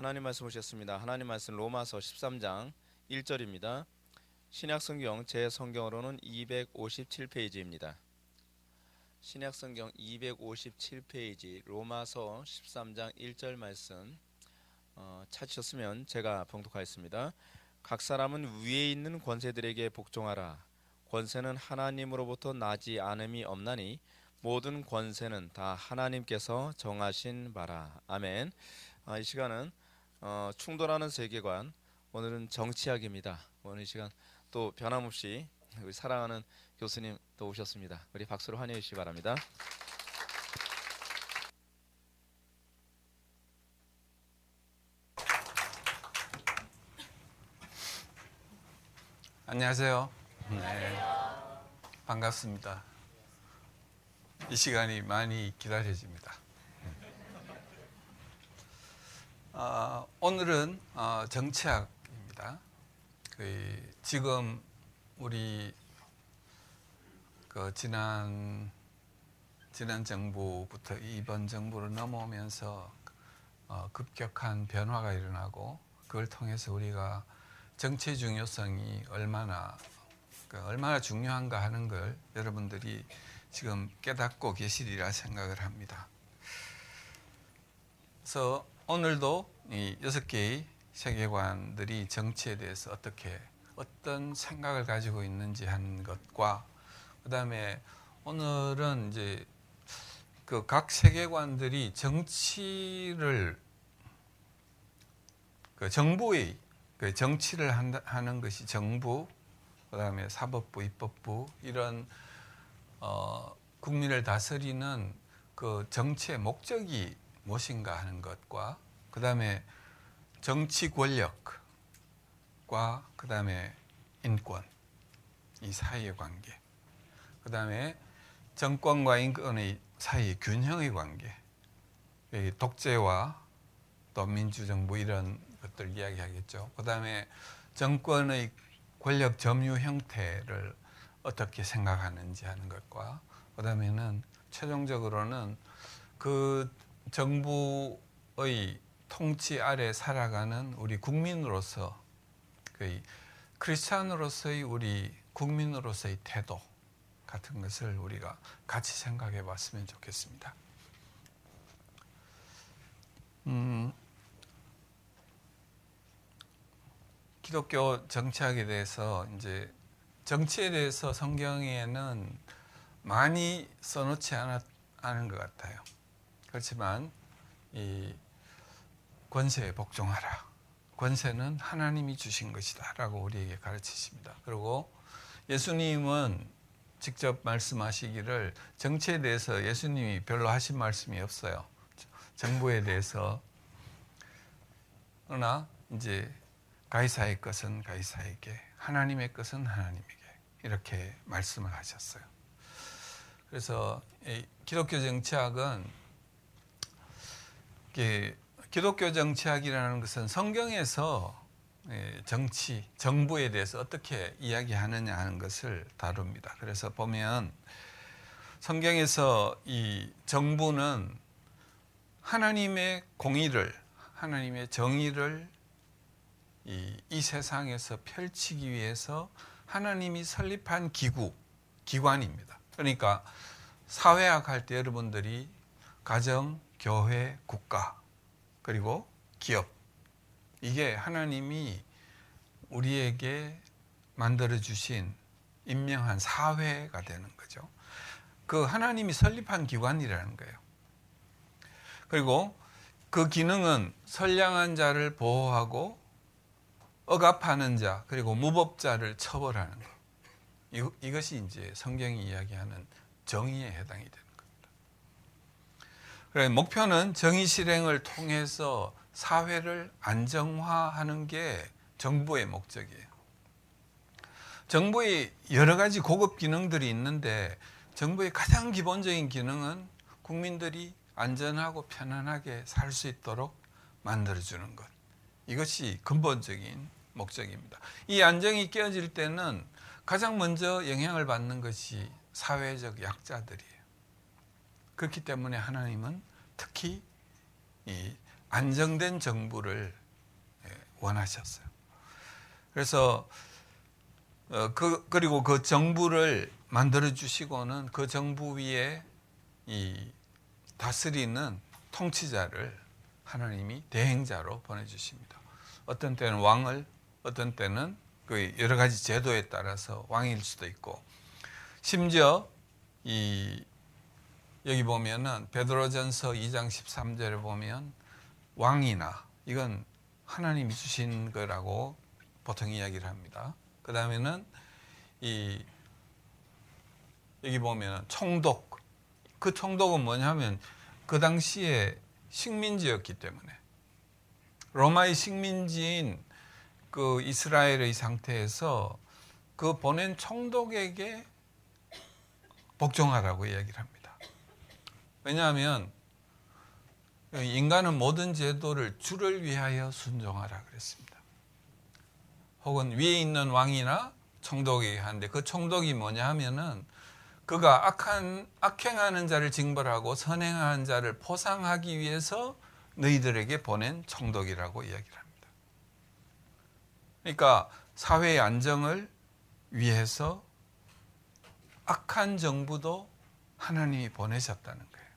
하나님 말씀 보셨습니다. 하나님 말씀 로마서 13장 1절입니다. 신약성경 제 성경으로는 257페이지입니다. 신약성경 257페이지 로마서 13장 1절 말씀 찾으셨으면 제가 봉독하겠습니다. 각 사람은 위에 있는 권세들에게 복종하라. 권세는 하나님으로부터 나지 않음이 없나니 모든 권세는 다 하나님께서 정하신 바라. 아멘. 이 시간은 충돌하는 세계관, 오늘은 정치학입니다. 오늘 이 시간 또 변함없이 우리 사랑하는 교수님 또 오셨습니다. 우리 박수로 환영해 주시기 바랍니다. 안녕하세요. 네, 반갑습니다. 이 시간이 많이 기다려집니다. 오늘은 정치학입니다. 지금 우리 지난 정부부터 이번 정부로 넘어오면서 급격한 변화가 일어나고 그걸 통해서 우리가 정치의 중요성이 얼마나 중요한가 하는 걸 여러분들이 지금 깨닫고 계시리라 생각을 합니다. 그래서 오늘도 이 6개의 세계관들이 정치에 대해서 어떤 생각을 가지고 있는지 하는 것과 그 다음에 오늘은 이제 그 각 세계관들이 정치를 정부의 정치를 하는 것이 정부, 그 다음에 사법부, 입법부 이런 국민을 다스리는 그 정치의 목적이 무엇인가 하는 것과 그 다음에 정치 권력과 그 다음에 인권 이 사이의 관계, 그 다음에 정권과 인권의 사이의 균형의 관계, 독재와 또 민주정부 이런 것들 이야기하겠죠. 그 다음에 정권의 권력 점유 형태를 어떻게 생각하는지 하는 것과 그 다음에는 최종적으로는 그 정부의 통치 아래 살아가는 우리 국민으로서 크리스찬으로서의 우리 국민으로서의 태도 같은 것을 우리가 같이 생각해 봤으면 좋겠습니다. 기독교 정치학에 대해서 이제 정치에 대해서 성경에는 많이 써놓지 않은 것 같아요. 그렇지만 이 권세에 복종하라. 권세는 하나님이 주신 것이다 라고 우리에게 가르치십니다. 그리고 예수님은 직접 말씀하시기를 정치에 대해서 예수님이 별로 하신 말씀이 없어요. 정부에 대해서. 그러나 이제 가이사의 것은 가이사에게, 하나님의 것은 하나님에게 이렇게 말씀을 하셨어요. 그래서 기독교 정치학은 기독교 정치학이라는 것은 성경에서 정부에 대해서 어떻게 이야기하느냐 하는 것을 다룹니다. 그래서 보면 성경에서 이 정부는 하나님의 공의를, 하나님의 정의를 이 세상에서 펼치기 위해서 하나님이 설립한 기관입니다. 그러니까 사회학 할 때 여러분들이 가정, 교회, 국가 그리고 기업, 이게 하나님이 우리에게 만들어주신 임명한 사회가 되는 거죠. 그 하나님이 설립한 기관이라는 거예요. 그리고 그 기능은 선량한 자를 보호하고 억압하는 자 그리고 무법자를 처벌하는 것. 이것이 이제 성경이 이야기하는 정의에 해당이 되는 겁니다. 그래, 목표는 정의 실행을 통해서 사회를 안정화하는 게 정부의 목적이에요. 정부의 여러 가지 고급 기능들이 있는데 정부의 가장 기본적인 기능은 국민들이 안전하고 편안하게 살 수 있도록 만들어주는 것. 이것이 근본적인 목적입니다. 이 안정이 깨어질 때는 가장 먼저 영향을 받는 것이 사회적 약자들이에요. 그렇기 때문에 하나님은 특히 이 안정된 정부를 원하셨어요. 그래서 그리고 그 정부를 만들어 주시고는 그 정부 위에 이 다스리는 통치자를 하나님이 대행자로 보내주십니다. 어떤 때는 왕을, 어떤 때는 그 여러 가지 제도에 따라서 왕일 수도 있고, 심지어 여기 보면은 베드로전서 2장 13절에 보면 왕이나 이건 하나님이 주신 거라고 보통 이야기를 합니다. 그 다음에는 여기 보면 총독, 그 총독은 뭐냐면 그 당시에 식민지였기 때문에 로마의 식민지인 그 이스라엘의 상태에서 그 보낸 총독에게 복종하라고 이야기를 합니다. 왜냐하면 인간은 모든 제도를 주를 위하여 순종하라 그랬습니다. 혹은 위에 있는 왕이나 총독에게 하는데, 그 총독이 뭐냐 하면은 그가 악행하는 자를 징벌하고 선행하는 자를 포상하기 위해서 너희들에게 보낸 총독이라고 이야기를 합니다. 그러니까 사회의 안정을 위해서 악한 정부도 하나님이 보내셨다는 거예요.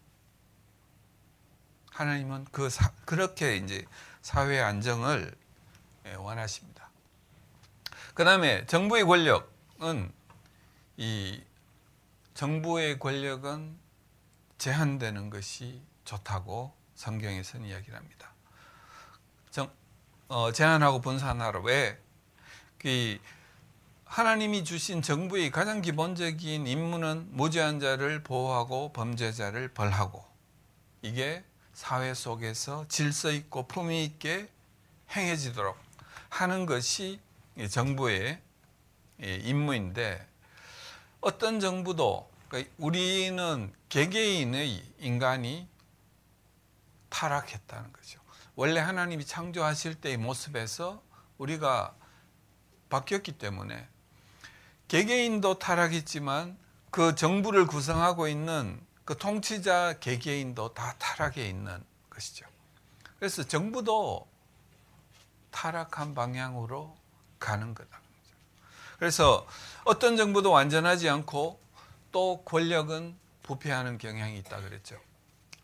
하나님은 그렇게 이제 사회의 안정을 원하십니다. 그 다음에 정부의 권력은 정부의 권력은 제한되는 것이 좋다고 성경에서는 이야기를 합니다. 제한하고 분산하라. 왜? 하나님이 주신 정부의 가장 기본적인 임무는 무죄한 자를 보호하고 범죄자를 벌하고, 이게 사회 속에서 질서 있고 품위 있게 행해지도록 하는 것이 정부의 임무인데, 어떤 정부도, 우리는 개개인의 인간이 타락했다는 거죠. 원래 하나님이 창조하실 때의 모습에서 우리가 바뀌었기 때문에 개개인도 타락했지만 그 정부를 구성하고 있는 그 통치자 개개인도 다 타락해 있는 것이죠. 그래서 정부도 타락한 방향으로 가는 거다. 그래서 어떤 정부도 완전하지 않고 또 권력은 부패하는 경향이 있다 그랬죠.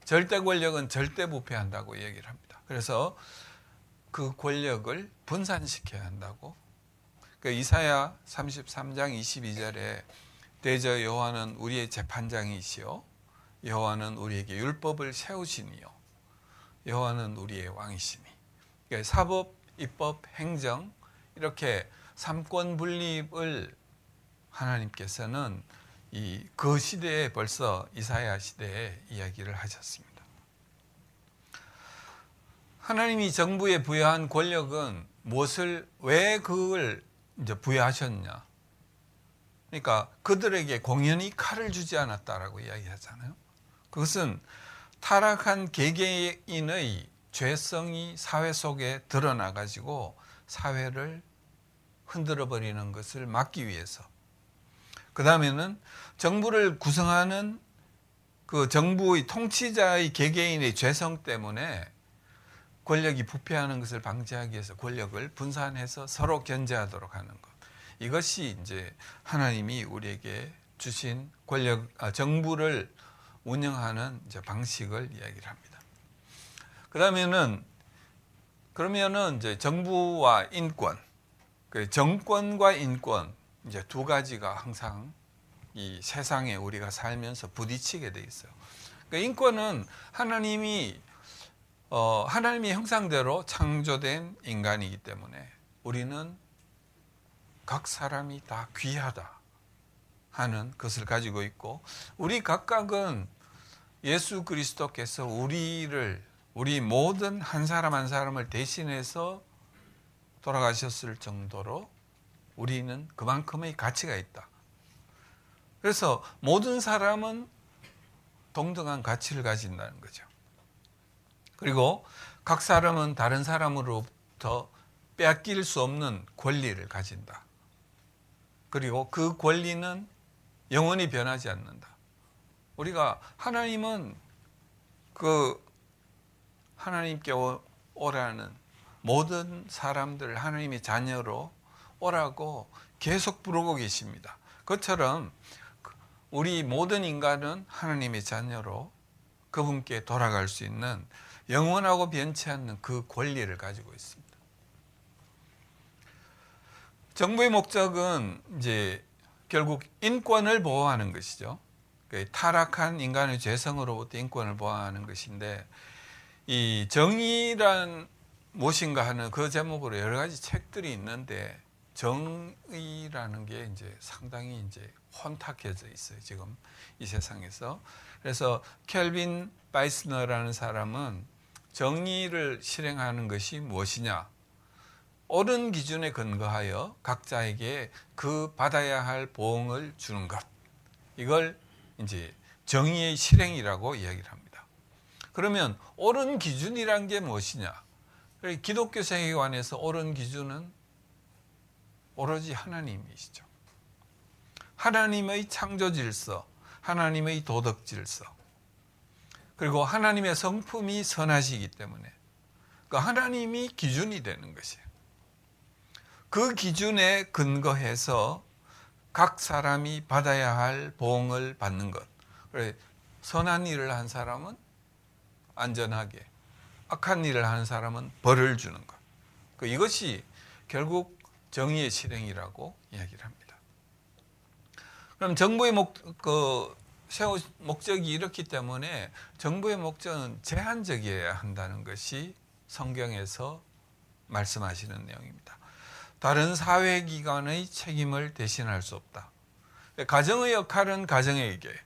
절대 권력은 절대 부패한다고 얘기를 합니다. 그래서 그 권력을 분산시켜야 한다고. 그러니까 이사야 33장 22절에 대저 여호와는 우리의 재판장이시요 여호와는 우리에게 율법을 세우시니요 여호와는 우리의 왕이시니. 그러니까 사법, 입법, 행정 이렇게 삼권 분립을 하나님께서는 그 시대에 벌써 이사야 시대에 이야기를 하셨습니다. 하나님이 정부에 부여한 권력은 왜 그걸 이제 부여하셨냐? 그러니까 그들에게 공연히 칼을 주지 않았다라고 이야기하잖아요. 그것은 타락한 개개인의 죄성이 사회 속에 드러나 가지고 사회를 흔들어 버리는 것을 막기 위해서. 그 다음에는 정부를 구성하는 그 정부의 통치자의 개개인의 죄성 때문에 권력이 부패하는 것을 방지하기 위해서 권력을 분산해서 서로 견제하도록 하는 것. 이것이 이제 하나님이 우리에게 주신 정부를 운영하는 이제 방식을 이야기를 합니다. 그러면은 이제 정부와 인권, 정권과 인권 이제 두 가지가 항상 이 세상에 우리가 살면서 부딪히게 돼 있어요. 그러니까 인권은 하나님의 형상대로 창조된 인간이기 때문에 우리는 각 사람이 다 귀하다 하는 것을 가지고 있고, 우리 각각은 예수 그리스도께서 우리 모든 한 사람 한 사람을 대신해서 돌아가셨을 정도로 우리는 그만큼의 가치가 있다. 그래서 모든 사람은 동등한 가치를 가진다는 거죠. 그리고 각 사람은 다른 사람으로부터 빼앗길 수 없는 권리를 가진다. 그리고 그 권리는 영원히 변하지 않는다. 하나님은 하나님께 오라는 모든 사람들 하나님의 자녀로 오라고 계속 부르고 계십니다. 그것처럼 우리 모든 인간은 하나님의 자녀로 그분께 돌아갈 수 있는 영원하고 변치 않는 그 권리를 가지고 있습니다. 정부의 목적은 이제 결국 인권을 보호하는 것이죠. 타락한 인간의 죄성으로부터 인권을 보호하는 것인데, 이 정의란 무엇인가 하는 그 제목으로 여러 가지 책들이 있는데, 정의라는 게 이제 상당히 이제 혼탁해져 있어요, 지금 이 세상에서. 그래서 켈빈 바이스너라는 사람은 정의를 실행하는 것이 무엇이냐? 옳은 기준에 근거하여 각자에게 그 받아야 할 보응을 주는 것. 이걸 이제 정의의 실행이라고 이야기를 합니다. 그러면 옳은 기준이란 게 무엇이냐? 기독교 세계관에서 옳은 기준은 오로지 하나님이시죠. 하나님의 창조 질서, 하나님의 도덕 질서, 그리고 하나님의 성품이 선하시기 때문에 그 하나님이 기준이 되는 것이에요. 그 기준에 근거해서 각 사람이 받아야 할 보응을 받는 것. 그래, 선한 일을 한 사람은 안전하게, 악한 일을 하는 사람은 벌을 주는 것. 이것이 결국 정의의 실행이라고 이야기를 합니다. 그럼 정부의 목적이 이렇기 때문에 정부의 목적은 제한적이어야 한다는 것이 성경에서 말씀하시는 내용입니다. 다른 사회기관의 책임을 대신할 수 없다. 가정의 역할은 가정에게,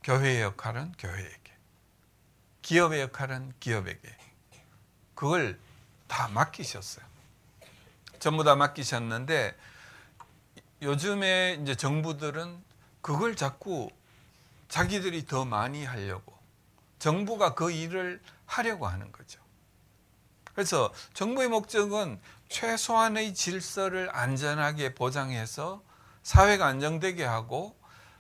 교회의 역할은 교회에게, 기업의 역할은 기업에게, 그걸 다 맡기셨어요. 전부 다 맡기셨는데, 요즘에 이제 정부들은 그걸 자꾸 자기들이 더 많이 하려고, 정부가 그 일을 하려고 하는 거죠. 그래서 정부의 목적은 최소한의 질서를 안전하게 보장해서 사회가 안정되게 하고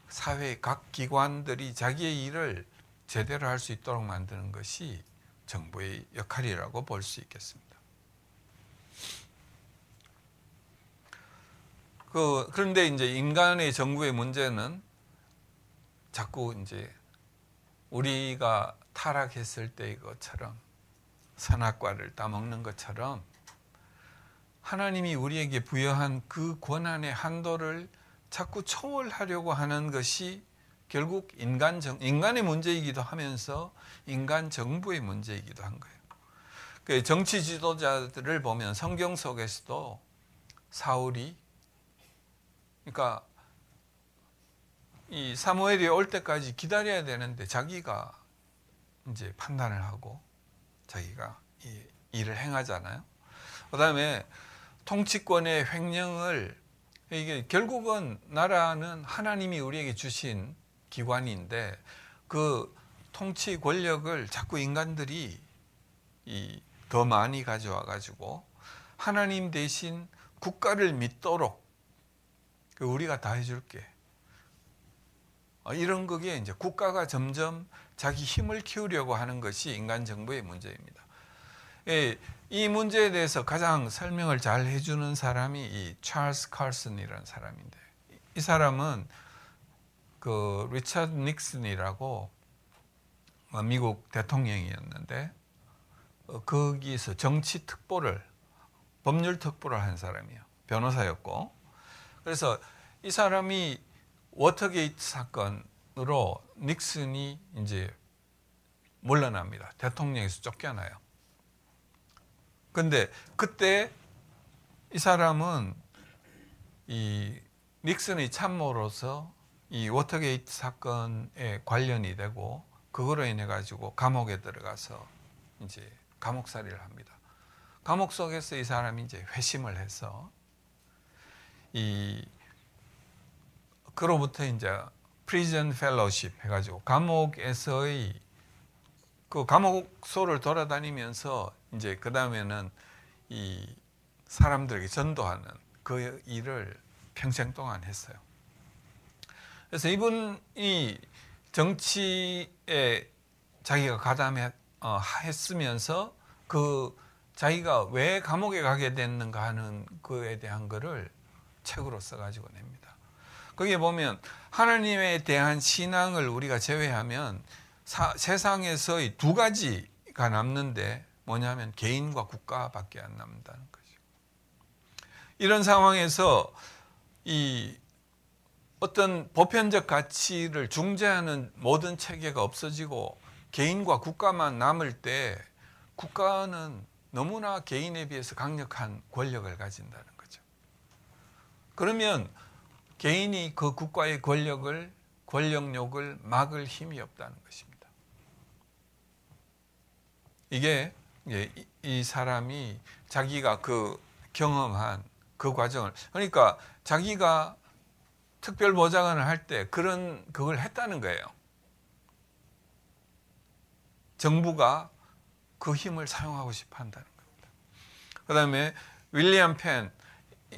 사회의 각 기관들이 자기의 일을 제대로 할 수 있도록 만드는 것이 정부의 역할이라고 볼 수 있겠습니다. 그런데 이제 인간의 정부의 문제는 자꾸 이제 우리가 타락했을 때의 것처럼 선악과를 따먹는 것처럼 하나님이 우리에게 부여한 그 권한의 한도를 자꾸 초월하려고 하는 것이 결국 인간의 문제이기도 하면서 인간 정부의 문제이기도 한 거예요. 정치 지도자들을 보면 성경 속에서도 사울이, 그러니까 이 사무엘이 올 때까지 기다려야 되는데 자기가 이제 판단을 하고 자기가 이 일을 행하잖아요. 그다음에 통치권의 횡령을, 이게 결국은 나라는 하나님이 우리에게 주신 기관인데 그 통치 권력을 자꾸 인간들이 더 많이 가져와 가지고 하나님 대신 국가를 믿도록 우리가 다 해줄게, 이런 거기에 이제 국가가 점점 자기 힘을 키우려고 하는 것이 인간 정부의 문제입니다. 이 문제에 대해서 가장 설명을 잘 해주는 사람이 이 찰스 칼슨이라는 사람인데, 이 사람은 그 리처드 닉슨이라고 미국 대통령이었는데 거기서 정치 특보를, 법률 특보를 한 사람이에요. 변호사였고. 그래서 이 사람이 워터게이트 사건으로 닉슨이 이제 물러납니다. 대통령에서 쫓겨나요. 근데 그때 이 사람은 이 닉슨의 참모로서 이 워터게이트 사건에 관련이 되고 그거로 인해 가지고 감옥에 들어가서 이제 감옥살이를 합니다. 감옥 속에서 이 사람이 이제 회심을 해서 그로부터 이제 프리즌 펠로우십 해가지고 감옥에서의 그 감옥소를 돌아다니면서 이제 그 다음에는 이 사람들에게 전도하는 그 일을 평생 동안 했어요. 그래서 이분이 정치에 자기가 가담했 했으면서 그 자기가 왜 감옥에 가게 됐는가 하는 그에 대한 거를 책으로 써가지고 냅니다. 거기에 보면 하나님에 대한 신앙을 우리가 제외하면 세상에서의 두 가지가 남는데 뭐냐면 개인과 국가밖에 안 남는다는 거죠. 이런 상황에서 이 어떤 보편적 가치를 중재하는 모든 체계가 없어지고 개인과 국가만 남을 때 국가는 너무나 개인에 비해서 강력한 권력을 가진다는 거죠. 그러면 개인이 그 국가의 권력욕을 막을 힘이 없다는 것입니다. 이게 이 사람이 자기가 그 경험한 그 과정을, 그러니까 자기가 특별보좌관을 할 때 그걸 했다는 거예요. 정부가 그 힘을 사용하고 싶어 한다는 겁니다. 그 다음에 윌리엄 펜,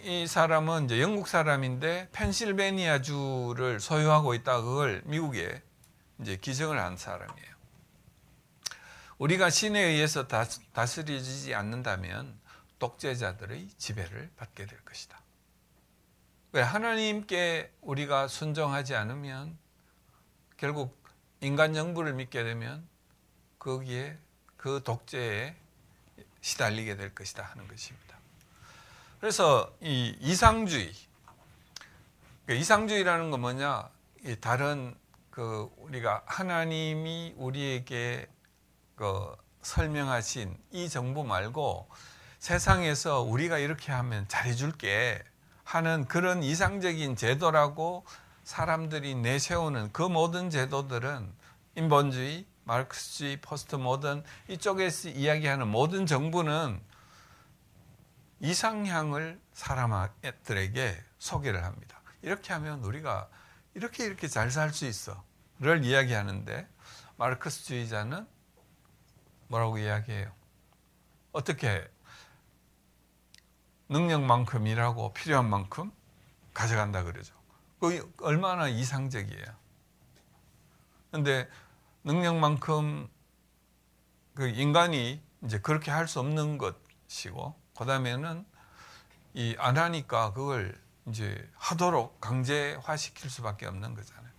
이 사람은 이제 영국 사람인데 펜실베니아주를 소유하고 있다. 그걸 미국에 이제 기증을 한 사람이에요. 우리가 신에 의해서 다스려지지 않는다면 독재자들의 지배를 받게 될 것이다. 왜? 하나님께 우리가 순종하지 않으면 결국 인간 정부를 믿게 되면 거기에 그 독재에 시달리게 될 것이다 하는 것입니다. 그래서 이 이상주의라는 건 뭐냐? 다른 우리가 하나님이 우리에게 설명하신 이 정보 말고 세상에서 우리가 이렇게 하면 잘해줄게 하는 그런 이상적인 제도라고 사람들이 내세우는 그 모든 제도들은 인본주의, 마르크스주의, 포스트 모던 이쪽에서 이야기하는 모든 정부는 이상향을 사람들에게 소개를 합니다. 이렇게 하면 우리가 이렇게 잘 살 수 있어를 이야기하는데 마르크스주의자는 뭐라고 이야기해요? 어떻게 능력만큼 일하고 필요한 만큼 가져간다 그러죠. 그게 얼마나 이상적이에요. 그런데 능력만큼 그 인간이 이제 그렇게 할 수 없는 것이고, 그 다음에는 안 하니까 그걸 이제 하도록 강제화시킬 수밖에 없는 거잖아요.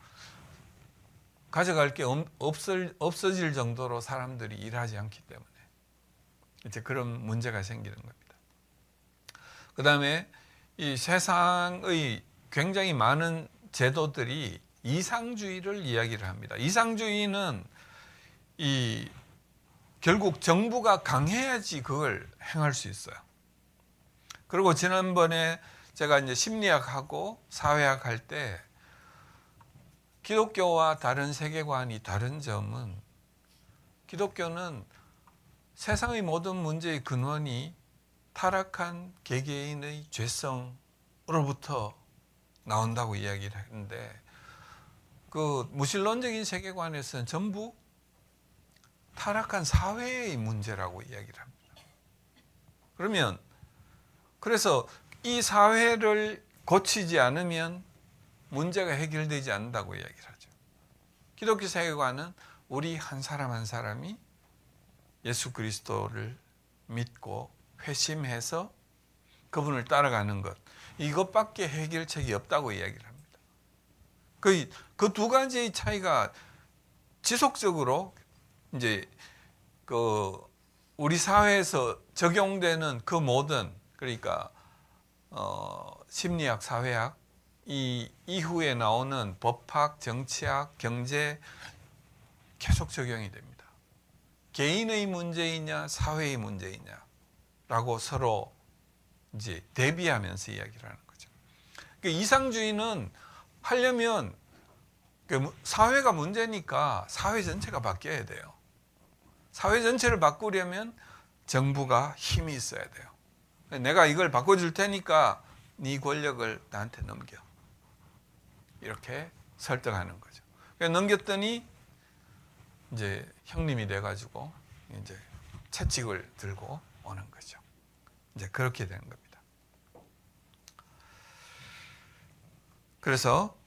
가져갈 게 없어질 정도로 사람들이 일하지 않기 때문에 이제 그런 문제가 생기는 겁니다. 그 다음에 이 세상의 굉장히 많은 제도들이 이상주의를 이야기를 합니다. 이상주의는 결국 정부가 강해야지 그걸 행할 수 있어요. 그리고 지난번에 제가 이제 심리학하고 사회학 할 때 기독교와 다른 세계관이 다른 점은 기독교는 세상의 모든 문제의 근원이 타락한 개개인의 죄성으로부터 나온다고 이야기를 했는데 그 무신론적인 세계관에서는 전부 타락한 사회의 문제라고 이야기를 합니다. 그래서 이 사회를 고치지 않으면 문제가 해결되지 않는다고 이야기를 하죠. 기독교 세계관은 우리 한 사람 한 사람이 예수 그리스도를 믿고 회심해서 그분을 따라가는 것, 이것밖에 해결책이 없다고 이야기를 합니다. 그 두 가지의 차이가 지속적으로 이제 우리 사회에서 적용되는 그 모든, 그러니까 심리학, 사회학, 이 이후에 나오는 법학, 정치학, 경제 계속 적용이 됩니다. 개인의 문제이냐 사회의 문제이냐라고 서로 이제 대비하면서 이야기를 하는 거죠. 그러니까 이상주의는 하려면 사회가 문제니까 사회 전체가 바뀌어야 돼요. 사회 전체를 바꾸려면 정부가 힘이 있어야 돼요. 내가 이걸 바꿔줄 테니까 네 권력을 나한테 넘겨. 이렇게 설득하는 거죠. 넘겼더니 이제 형님이 돼가지고 이제 채찍을 들고 오는 거죠. 이제 그렇게 되는 겁니다. 그래서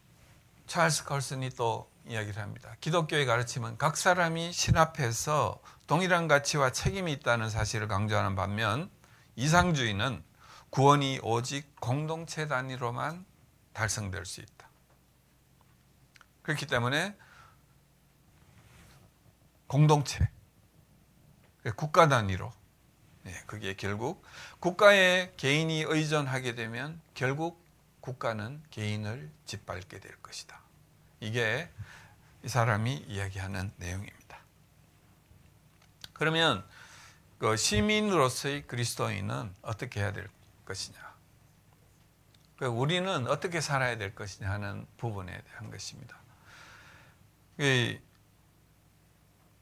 찰스 컬슨이 또 이야기를 합니다. 기독교의 가르침은 각 사람이 신 앞에서 동일한 가치와 책임이 있다는 사실을 강조하는 반면 이상주의는 구원이 오직 공동체 단위로만 달성될 수 있다. 그렇기 때문에 공동체, 국가 단위로, 그게 결국 국가에 개인이 의존하게 되면 결국 국가는 개인을 짓밟게 될 것이다. 이게 이 사람이 이야기하는 내용입니다. 그러면 그 시민으로서의 그리스도인은 어떻게 해야 될 것이냐? 우리는 어떻게 살아야 될 것이냐 하는 부분에 대한 것입니다.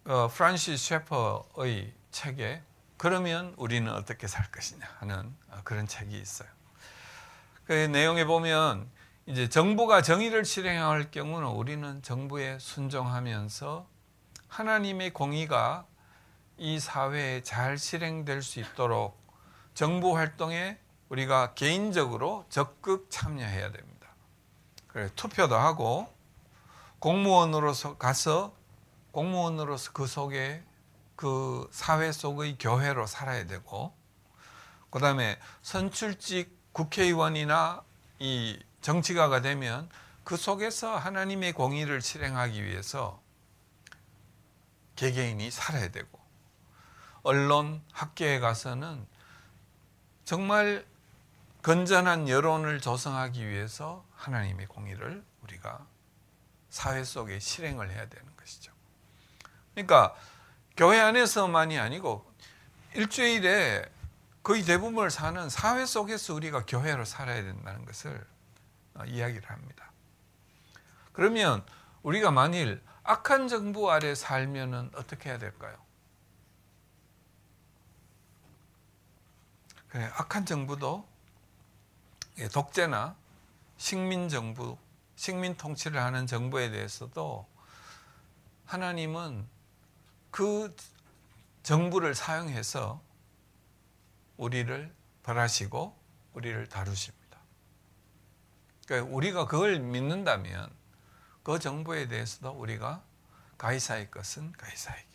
프란시스 셰퍼의 책에 그러면 우리는 어떻게 살 것이냐 하는 그런 책이 있어요. 그 내용에 보면 이제 정부가 정의를 실행할 경우는 우리는 정부에 순종하면서 하나님의 공의가 이 사회에 잘 실행될 수 있도록 정부 활동에 우리가 개인적으로 적극 참여해야 됩니다. 그래, 투표도 하고 공무원으로서 그 속에 그 사회 속의 교회로 살아야 되고, 그 다음에 선출직 국회의원이나 이 정치가가 되면 그 속에서 하나님의 공의를 실행하기 위해서 개개인이 살아야 되고, 언론, 학교에 가서는 정말 건전한 여론을 조성하기 위해서 하나님의 공의를 우리가 사회 속에 실행을 해야 되는 것이죠. 그러니까 교회 안에서만이 아니고 일주일에 거의 대부분을 사는 사회 속에서 우리가 교회로 살아야 된다는 것을 이야기를 합니다. 그러면 우리가 만일 악한 정부 아래 살면은 어떻게 해야 될까요? 악한 정부도 독재나 식민 정부, 식민 통치를 하는 정부에 대해서도 하나님은 그 정부를 사용해서 우리를 벌하시고 우리를 다루십니다. 그러니까 우리가 그걸 믿는다면 그 정부에 대해서도 우리가 가이사의 것은 가이사에게,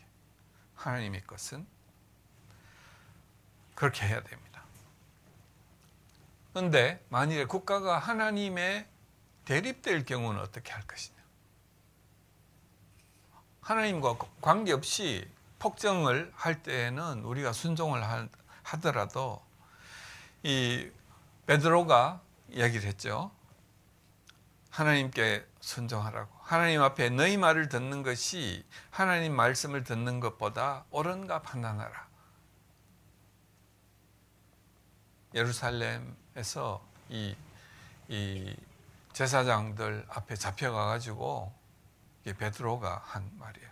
하나님의 것은 그렇게 해야 됩니다. 그런데 만일에 국가가 하나님의 대립될 경우는 어떻게 할 것이냐? 하나님과 관계없이 폭정을 할 때에는 우리가 순종을 하더라도 이 베드로가 이야기를 했죠. 하나님께 순종하라고. 하나님 앞에 너희 말을 듣는 것이 하나님 말씀을 듣는 것보다 옳은가 판단하라. 예루살렘에서 이 제사장들 앞에 잡혀가가지고 베드로가 한 말이에요.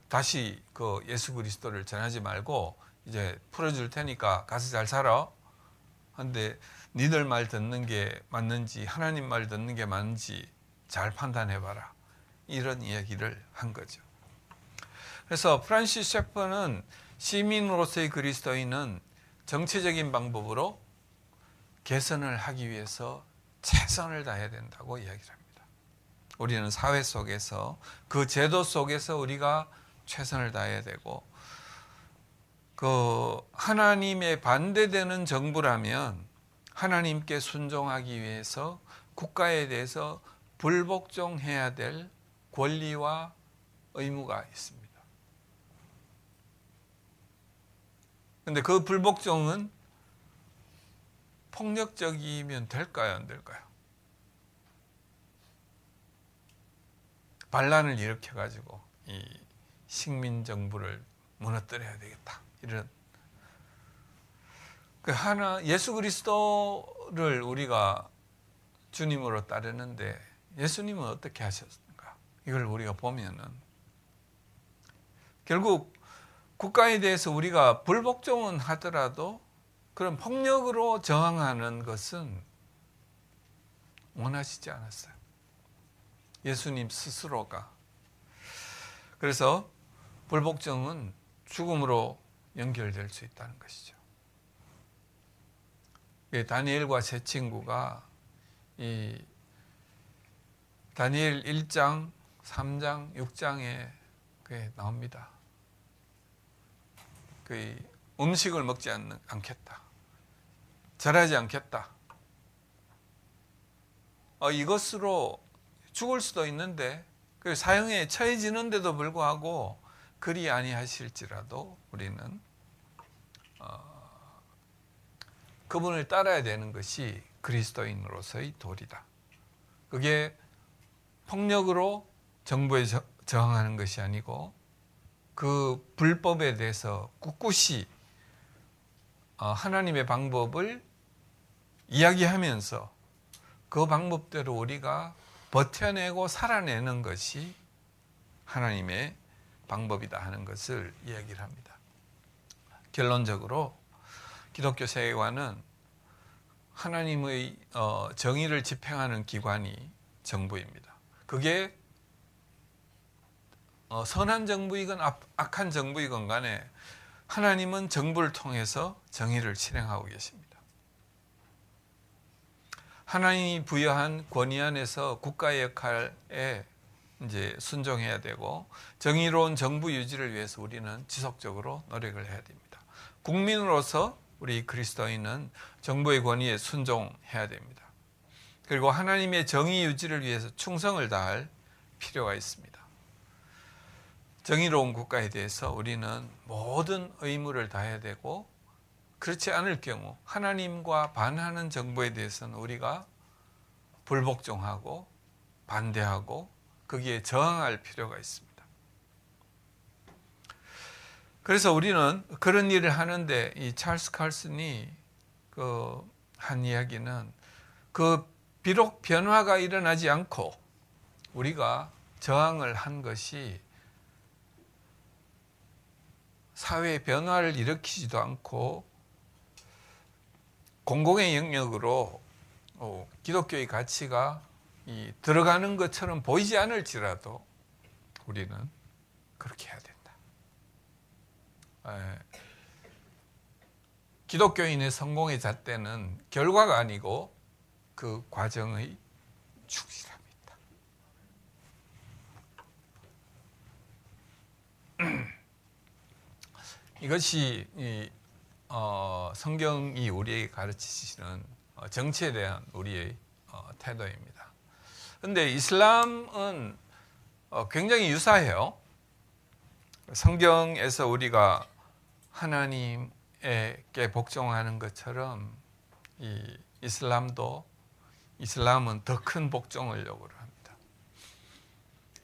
다시 그 예수 그리스도를 전하지 말고 이제 풀어줄 테니까 가서 잘 살아. 근데 니들 말 듣는 게 맞는지 하나님 말 듣는 게 맞는지 잘 판단해봐라. 이런 이야기를 한 거죠. 그래서 프란시스 셰퍼는 시민으로서의 그리스도인은 정치적인 방법으로 개선을 하기 위해서 최선을 다해야 된다고 이야기를 합니다. 우리는 사회 속에서 그 제도 속에서 우리가 최선을 다해야 되고, 그 하나님에 반대되는 정부라면 하나님께 순종하기 위해서 국가에 대해서 불복종해야 될 권리와 의무가 있습니다. 그런데 그 불복종은 폭력적이면 될까요, 안 될까요? 반란을 일으켜가지고 이 식민 정부를 무너뜨려야 되겠다. 이런 예수 그리스도를 우리가 주님으로 따르는데 예수님은 어떻게 하셨는가? 이걸 우리가 보면은 결국 국가에 대해서 우리가 불복종은 하더라도 그런 폭력으로 저항하는 것은 원하시지 않았어요. 예수님 스스로가. 그래서 불복종은 죽음으로 연결될 수 있다는 것이죠. 다니엘과 세 친구가 이 다니엘 1장, 3장, 6장에 그게 나옵니다. 그 음식을 먹지 않겠다. 절하지 않겠다. 이것으로 죽을 수도 있는데 그 사형에 처해지는데도 불구하고 그리 아니하실지라도 우리는 그분을 따라야 되는 것이 그리스도인으로서의 도리다. 그게 폭력으로 정부에 저항하는 것이 아니고 그 불법에 대해서 꿋꿋이 하나님의 방법을 이야기하면서 그 방법대로 우리가 버텨내고 살아내는 것이 하나님의 방법이다 하는 것을 이야기를 합니다. 결론적으로 기독교 세계관은 하나님의 정의를 집행하는 기관이 정부입니다. 그게 선한 정부이건 악한 정부이건 간에 하나님은 정부를 통해서 정의를 실행하고 계십니다. 하나님이 부여한 권위 안에서 국가의 역할에 이제 순종해야 되고 정의로운 정부 유지를 위해서 우리는 지속적으로 노력을 해야 됩니다. 국민으로서 우리 그리스도인은 정부의 권위에 순종해야 됩니다. 그리고 하나님의 정의 유지를 위해서 충성을 다할 필요가 있습니다. 정의로운 국가에 대해서 우리는 모든 의무를 다해야 되고 그렇지 않을 경우 하나님과 반하는 정부에 대해서는 우리가 불복종하고 반대하고 거기에 저항할 필요가 있습니다. 그래서 우리는 그런 일을 하는데 이 찰스 칼슨이 한 이야기는 비록 변화가 일어나지 않고 우리가 저항을 한 것이 사회의 변화를 일으키지도 않고 공공의 영역으로 기독교의 가치가 들어가는 것처럼 보이지 않을지라도 우리는 그렇게 해야 된다. 기독교인의 성공의 잣대는 결과가 아니고 그 과정의 충실함이다. 이것이 성경이 우리에게 가르치시는 정치에 대한 우리의 태도입니다. 그런데 이슬람은 굉장히 유사해요. 성경에서 우리가 하나님께 복종하는 것처럼 이슬람은 더 큰 복종을 요구를 합니다.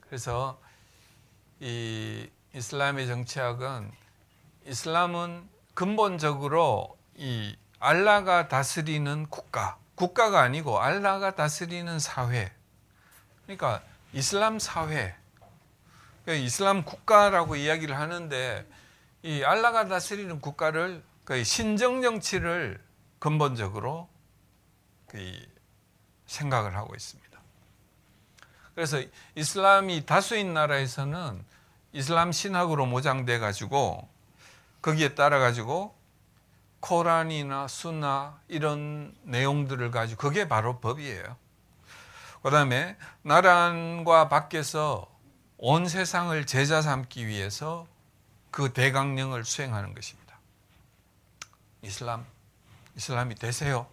그래서 이 이슬람의 정치학은 이슬람은 근본적으로 이 알라가 다스리는 국가가 아니고 알라가 다스리는 사회. 그러니까 이슬람 사회, 이슬람 국가라고 이야기를 하는데 이 알라가 다스리는 국가를 신정 정치를 근본적으로 생각을 하고 있습니다. 그래서 이슬람이 다수인 나라에서는 이슬람 신학으로 모장돼 가지고 거기에 따라 가지고 코란이나 순나 이런 내용들을 가지고 그게 바로 법이에요. 그다음에 나라과 밖에서 온 세상을 제자 삼기 위해서 그 대강령을 수행하는 것입니다. 이슬람이 되세요.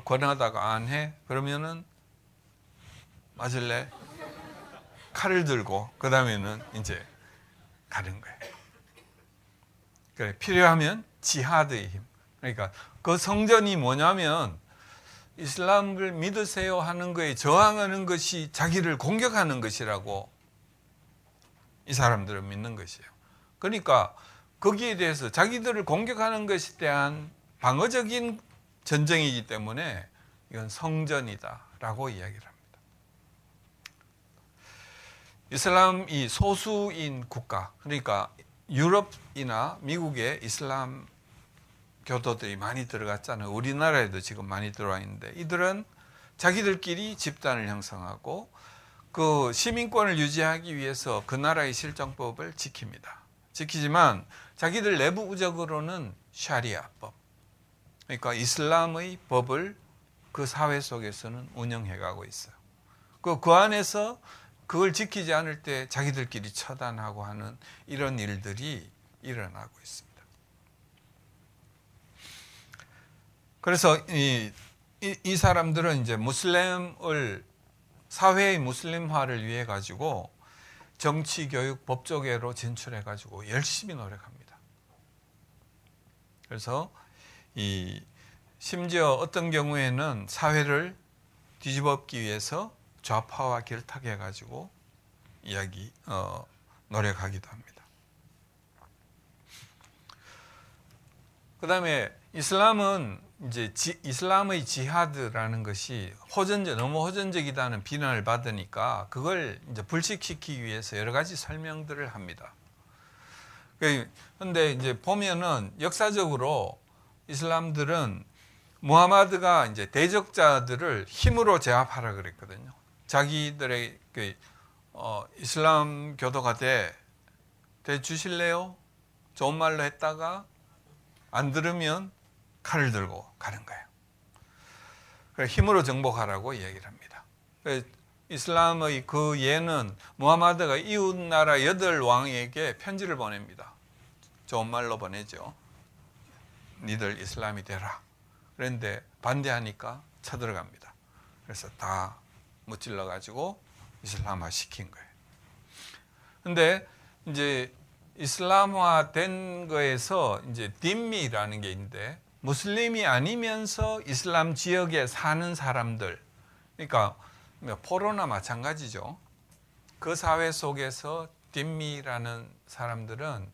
권하다가 안 해. 그러면은 맞을래? 칼을 들고 그다음에는 이제 가는 거예요. 그래, 필요하면 지하드의 힘. 그러니까 그 성전이 뭐냐면 이슬람을 믿으세요 하는 거에 저항하는 것이 자기를 공격하는 것이라고 이 사람들은 믿는 것이에요. 그러니까 거기에 대해서 자기들을 공격하는 것에 대한 방어적인 전쟁이기 때문에 이건 성전이다라고 이야기를 합니다. 이슬람이 소수인 국가, 그러니까 유럽이나 미국에 이슬람 교도들이 많이 들어갔잖아요. 우리나라에도 지금 많이 들어와 있는데 이들은 자기들끼리 집단을 형성하고 그 시민권을 유지하기 위해서 그 나라의 실정법을 지킵니다. 지키지만 자기들 내부적으로는 샤리아법, 그러니까 이슬람의 법을 그 사회 속에서는 운영해가고 있어요. 그 안에서 그걸 지키지 않을 때 자기들끼리 처단하고 하는 이런 일들이 일어나고 있습니다. 그래서 이 사람들은 이제 무슬림을 사회의 무슬림화를 위해 가지고 정치, 교육, 법조계로 진출해 가지고 열심히 노력합니다. 그래서 심지어 어떤 경우에는 사회를 뒤집어엎기 위해서 좌파와 결탁해 가지고 노력하기도 합니다. 그다음에 이슬람은 이제 이슬람의 지하드라는 것이 너무 호전적이다는 비난을 받으니까 그걸 이제 불식시키기 위해서 여러 가지 설명들을 합니다. 그런데 이제 보면은 역사적으로 이슬람들은 무하마드가 이제 대적자들을 힘으로 제압하라 그랬거든요. 자기들의 이슬람 교도가 돼 주실래요? 좋은 말로 했다가 안 들으면 칼을 들고 가는 거예요. 그래서 힘으로 정복하라고 얘기를 합니다. 이슬람의 그 예는 무하마드가 이웃 나라 8왕에게 편지를 보냅니다. 좋은 말로 보내죠. 니들 이슬람이 되라. 그런데 반대하니까 쳐들어갑니다. 그래서 다 무찔러 가지고 이슬람화 시킨 거예요. 근데 이제 이슬람화 된 거에서 이제 딤미라는 게 있는데 무슬림이 아니면서 이슬람 지역에 사는 사람들, 그러니까 포로나 마찬가지죠. 그 사회 속에서 딤미라는 사람들은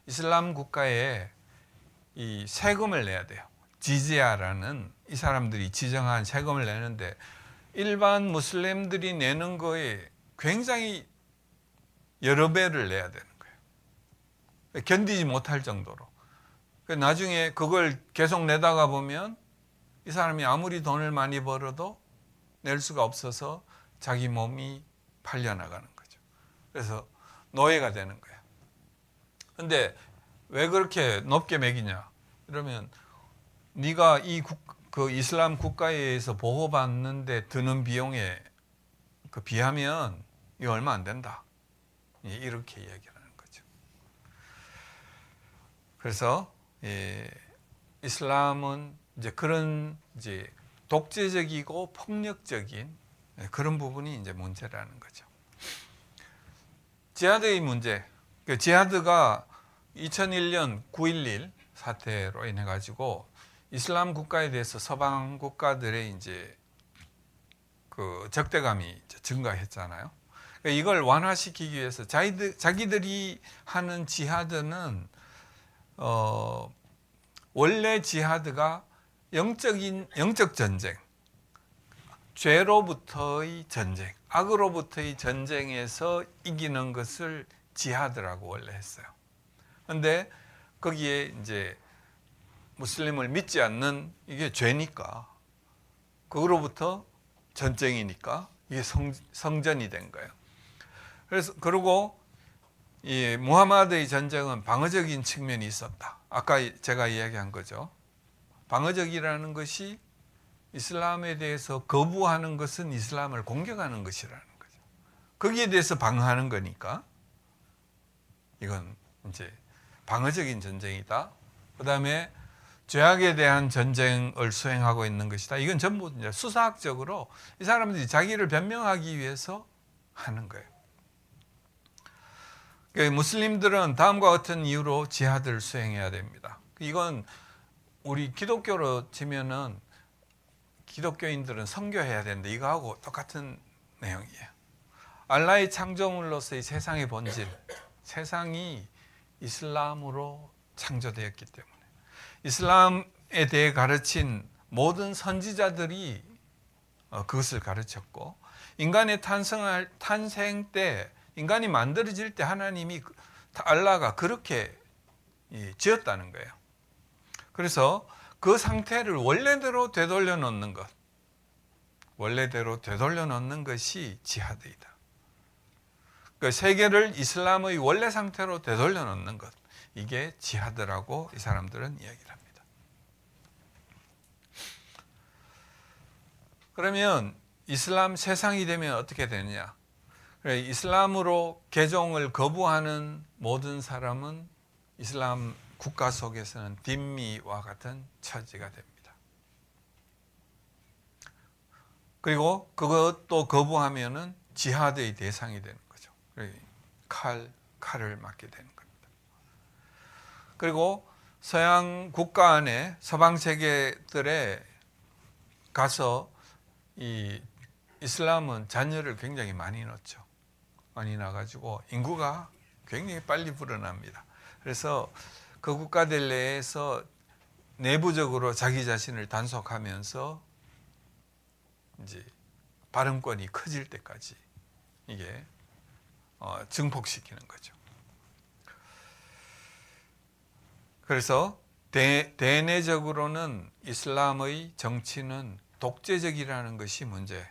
이슬람 국가에 이 세금을 내야 돼요. 지지야라는 이 사람들이 지정한 세금을 내는데 일반 무슬림들이 내는 거에 굉장히 여러 배를 내야 되는 거예요. 견디지 못할 정도로. 나중에 그걸 계속 내다가 보면 이 사람이 아무리 돈을 많이 벌어도 낼 수가 없어서 자기 몸이 팔려나가는 거죠. 그래서 노예가 되는 거예요. 근데 왜 그렇게 높게 매기냐? 그러면 네가 그 이슬람 국가에 의해서 보호받는데 드는 비용에 비하면 이거 얼마 안 된다. 이렇게 이야기하는 거죠. 그래서 이슬람은 이제 그런 이제 독재적이고 폭력적인 그런 부분이 이제 문제라는 거죠. 지하드의 문제. 지하드가 2001년 9.11 사태로 인해 가지고 이슬람 국가에 대해서 서방 국가들의 이제 그 적대감이 이제 증가했잖아요. 이걸 완화시키기 위해서 자기들이 하는 지하드는 원래 지하드가 영적 전쟁, 죄로부터의 전쟁, 악으로부터의 전쟁에서 이기는 것을 지하드라고 원래 했어요. 그런데 거기에 이제 무슬림을 믿지 않는 이게 죄니까 그거로부터 전쟁이니까 이게 성전이 된 거예요. 그래서 그리고 이 무하마드의 전쟁은 방어적인 측면이 있었다. 아까 제가 이야기한 거죠. 방어적이라는 것이 이슬람에 대해서 거부하는 것은 이슬람을 공격하는 것이라는 거죠. 거기에 대해서 방어하는 거니까 이건 이제 방어적인 전쟁이다. 그다음에 죄악에 대한 전쟁을 수행하고 있는 것이다. 이건 전부 이제 수사학적으로 이 사람들이 자기를 변명하기 위해서 하는 거예요. 그러니까 무슬림들은 다음과 같은 이유로 지하드를 수행해야 됩니다. 이건 우리 기독교로 치면은 기독교인들은 선교해야 된다. 이거하고 똑같은 내용이에요. 알라의 창조물로서의 세상의 본질, 세상이 이슬람으로 창조되었기 때문에 이슬람에 대해 가르친 모든 선지자들이 그것을 가르쳤고 인간의 탄생 때 인간이 만들어질 때 하나님이 알라가 그렇게 지었다는 거예요. 그래서 그 상태를 원래대로 되돌려 놓는 것, 원래대로 되돌려 놓는 것이 지하드이다. 그 세계를 이슬람의 원래 상태로 되돌려 놓는 것, 이게 지하드라고 이 사람들은 이야기를 합니다. 그러면 이슬람 세상이 되면 어떻게 되느냐? 이슬람으로 개종을 거부하는 모든 사람은 이슬람 국가 속에서는 딘미와 같은 처지가 됩니다. 그리고 그것도 거부하면은 지하드의 대상이 되는 거죠. 칼을 맞게 되는 겁니다. 그리고 서양 국가 안에 서방 세계들에 가서 이 이슬람은 자녀를 굉장히 많이 낳죠. 많이 나가지고 인구가 굉장히 빨리 불어납니다. 그래서 그 국가들 내에서 내부적으로 자기 자신을 단속하면서 이제 발언권이 커질 때까지 이게 증폭시키는 거죠. 그래서 대내적으로는 이슬람의 정치는 독재적이라는 것이 문제.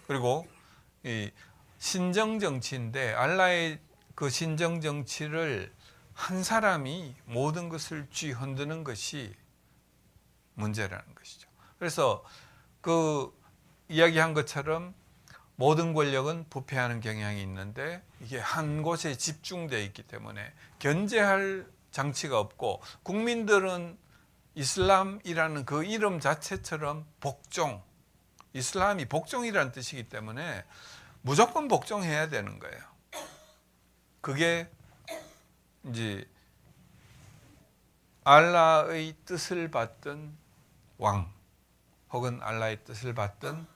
그리고 이 신정 정치인데 알라의 그 신정 정치를 한 사람이 모든 것을 쥐흔드는 것이 문제라는 것이죠. 그래서 그 이야기한 것처럼 모든 권력은 부패하는 경향이 있는데 이게 한 곳에 집중되어 있기 때문에 견제할 장치가 없고 국민들은 이슬람이라는 그 이름 자체처럼 복종, 이슬람이 복종이라는 뜻이기 때문에 무조건 복종해야 되는 거예요. 그게 이제 알라의 뜻을 받던 왕 혹은 알라의 뜻을 받던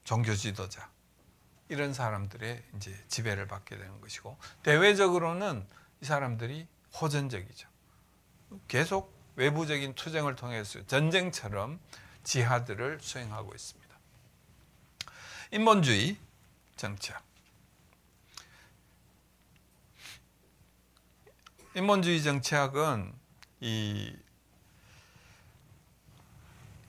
종교 지도자 이런 사람들의 이제 지배를 받게 되는 것이고 대외적으로는 이 사람들이 호전적이죠. 계속 외부적인 투쟁을 통해서 전쟁처럼 지하드를 수행하고 있습니다. 인본주의 정치학. 인본주의 정치학은 이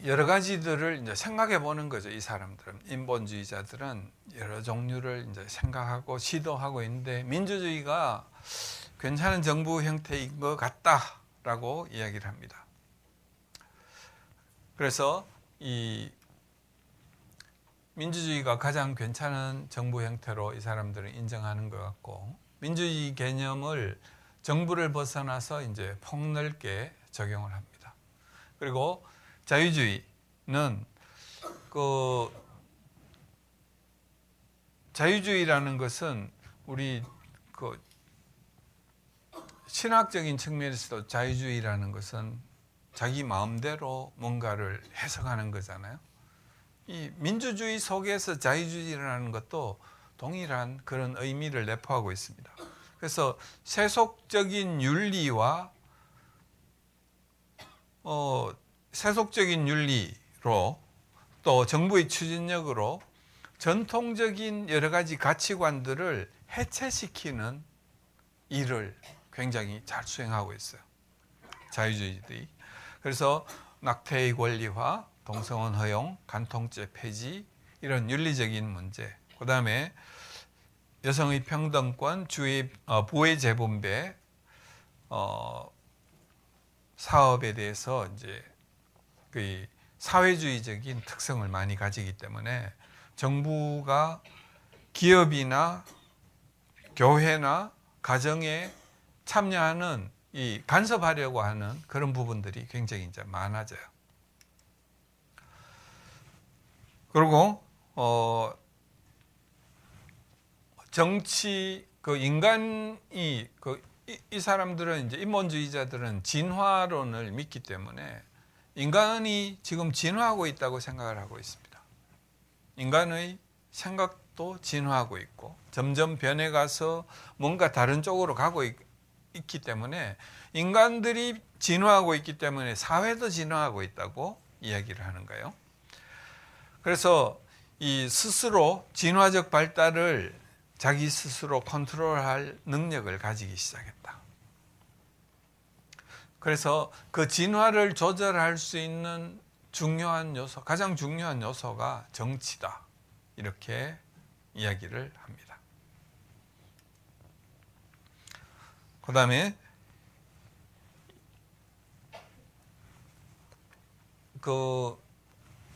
여러 가지들을 이제 생각해 보는 거죠. 이 사람들은 인본주의자들은 여러 종류를 이제 생각하고 시도하고 있는데 민주주의가 괜찮은 정부 형태인 것 같다라고 이야기를 합니다. 그래서 이 민주주의가 가장 괜찮은 정부 형태로 이 사람들은 인정하는 것 같고 민주주의 개념을 정부를 벗어나서 이제 폭넓게 적용을 합니다. 그리고 자유주의는 자유주의라는 것은 우리 신학적인 측면에서도 자유주의라는 것은 자기 마음대로 뭔가를 해석하는 거잖아요. 이 민주주의 속에서 자유주의라는 것도 동일한 그런 의미를 내포하고 있습니다. 그래서 세속적인 윤리와 세속적인 윤리로 또 정부의 추진력으로 전통적인 여러 가지 가치관들을 해체시키는 일을 굉장히 잘 수행하고 있어요. 자유주의들이. 그래서 낙태의 권리화, 동성혼 허용, 간통죄 폐지 이런 윤리적인 문제. 그다음에 여성의 평등권, 부의 재분배, 사업에 대해서 이제 그 사회주의적인 특성을 많이 가지기 때문에 정부가 기업이나 교회나 가정에 참여하는 이 간섭하려고 하는 그런 부분들이 굉장히 이제 많아져요. 그리고 정치 인간이 이 사람들은 이제 인본주의자들은 진화론을 믿기 때문에 인간이 지금 진화하고 있다고 생각을 하고 있습니다. 인간의 생각도 진화하고 있고 점점 변해가서 뭔가 다른 쪽으로 가고 있기 때문에 인간들이 진화하고 있기 때문에 사회도 진화하고 있다고 이야기를 하는 거예요. 그래서 이 스스로 진화적 발달을 자기 스스로 컨트롤할 능력을 가지기 시작했다. 그래서 그 진화를 조절할 수 있는 중요한 요소, 가장 중요한 요소가 정치다. 이렇게 이야기를 합니다. 그 다음에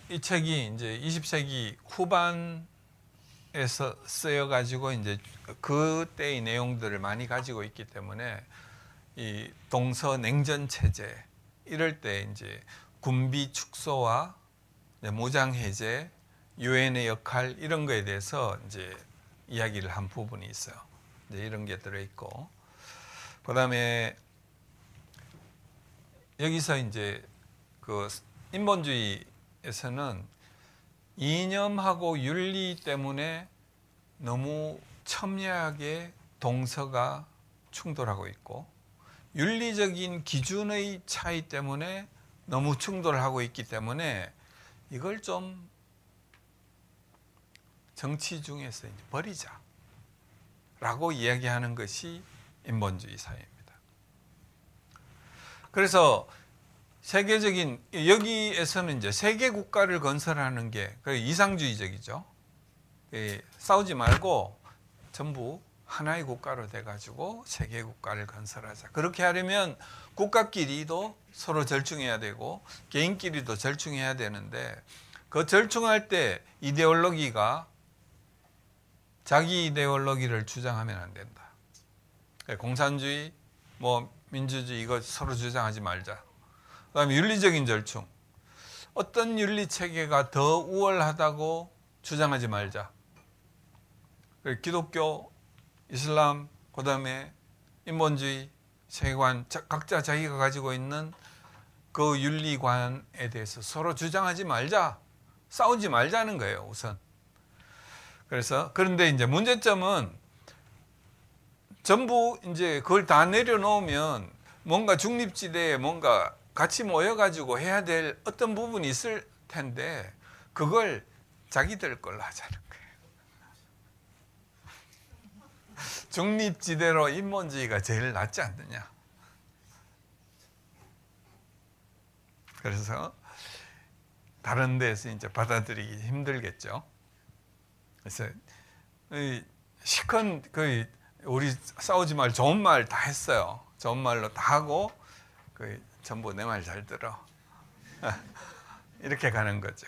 이 책이 이제 20세기 후반에서 쓰여 가지고 이제 그때의 내용들을 많이 가지고 있기 때문에 이 동서 냉전 체제 이럴 때 이제 군비 축소와 무장 해제, 유엔의 역할 이런 거에 대해서 이제 이야기를 한 부분이 있어요. 이제 이런 게 들어 있고, 그다음에 여기서 이제 그 인본주의에서는 이념하고 윤리 때문에 너무 첨예하게 동서가 충돌하고 있고, 윤리적인 기준의 차이 때문에 너무 충돌하고 있기 때문에 이걸 좀 정치 중에서 이제 버리자라고 이야기하는 것이 인본주의 사회입니다. 그래서 세계적인 여기에서는 이제 세계 국가를 건설하는 게 이상주의적이죠. 싸우지 말고 전부 하나의 국가로 돼가지고 세계 국가를 건설하자. 그렇게 하려면 국가끼리도 서로 절충해야 되고 개인끼리도 절충해야 되는데, 그 절충할 때 이데올로기가 자기 이데올로기를 주장하면 안 된다. 공산주의, 민주주의 이거 서로 주장하지 말자. 그다음에 윤리적인 절충. 어떤 윤리 체계가 더 우월하다고 주장하지 말자. 기독교, 이슬람, 그다음에 인본주의 세계관, 각자 자기가 가지고 있는 그 윤리관에 대해서 서로 주장하지 말자, 싸우지 말자는 거예요, 우선. 그런데 이제 문제점은 전부 이제 그걸 다 내려놓으면 뭔가 중립지대에 뭔가 같이 모여가지고 해야 될 어떤 부분이 있을 텐데, 그걸 자기들 걸로 하자는 거예요. 중립지대로 인본주의가 제일 낫지 않느냐. 그래서 다른 데서 이제 받아들이기 힘들겠죠. 그래서 시컨 우리 싸우지 말 좋은 말 다 했어요. 좋은 말로 다 하고 전부 내 말 잘 들어. 이렇게 가는 거죠.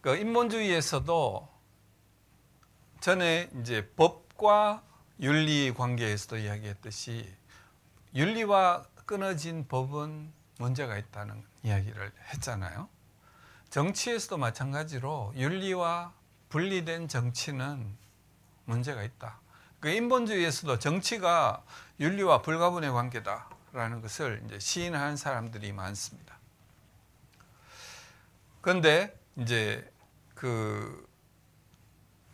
그 인본주의에서도 전에 이제 법과 윤리 관계에서도 이야기했듯이 윤리와 끊어진 법은 문제가 있다는 이야기를 했잖아요. 정치에서도 마찬가지로 윤리와 분리된 정치는 문제가 있다. 그 인본주의에서도 정치가 윤리와 불가분의 관계다라는 것을 이제 시인한 사람들이 많습니다. 그런데 이제 그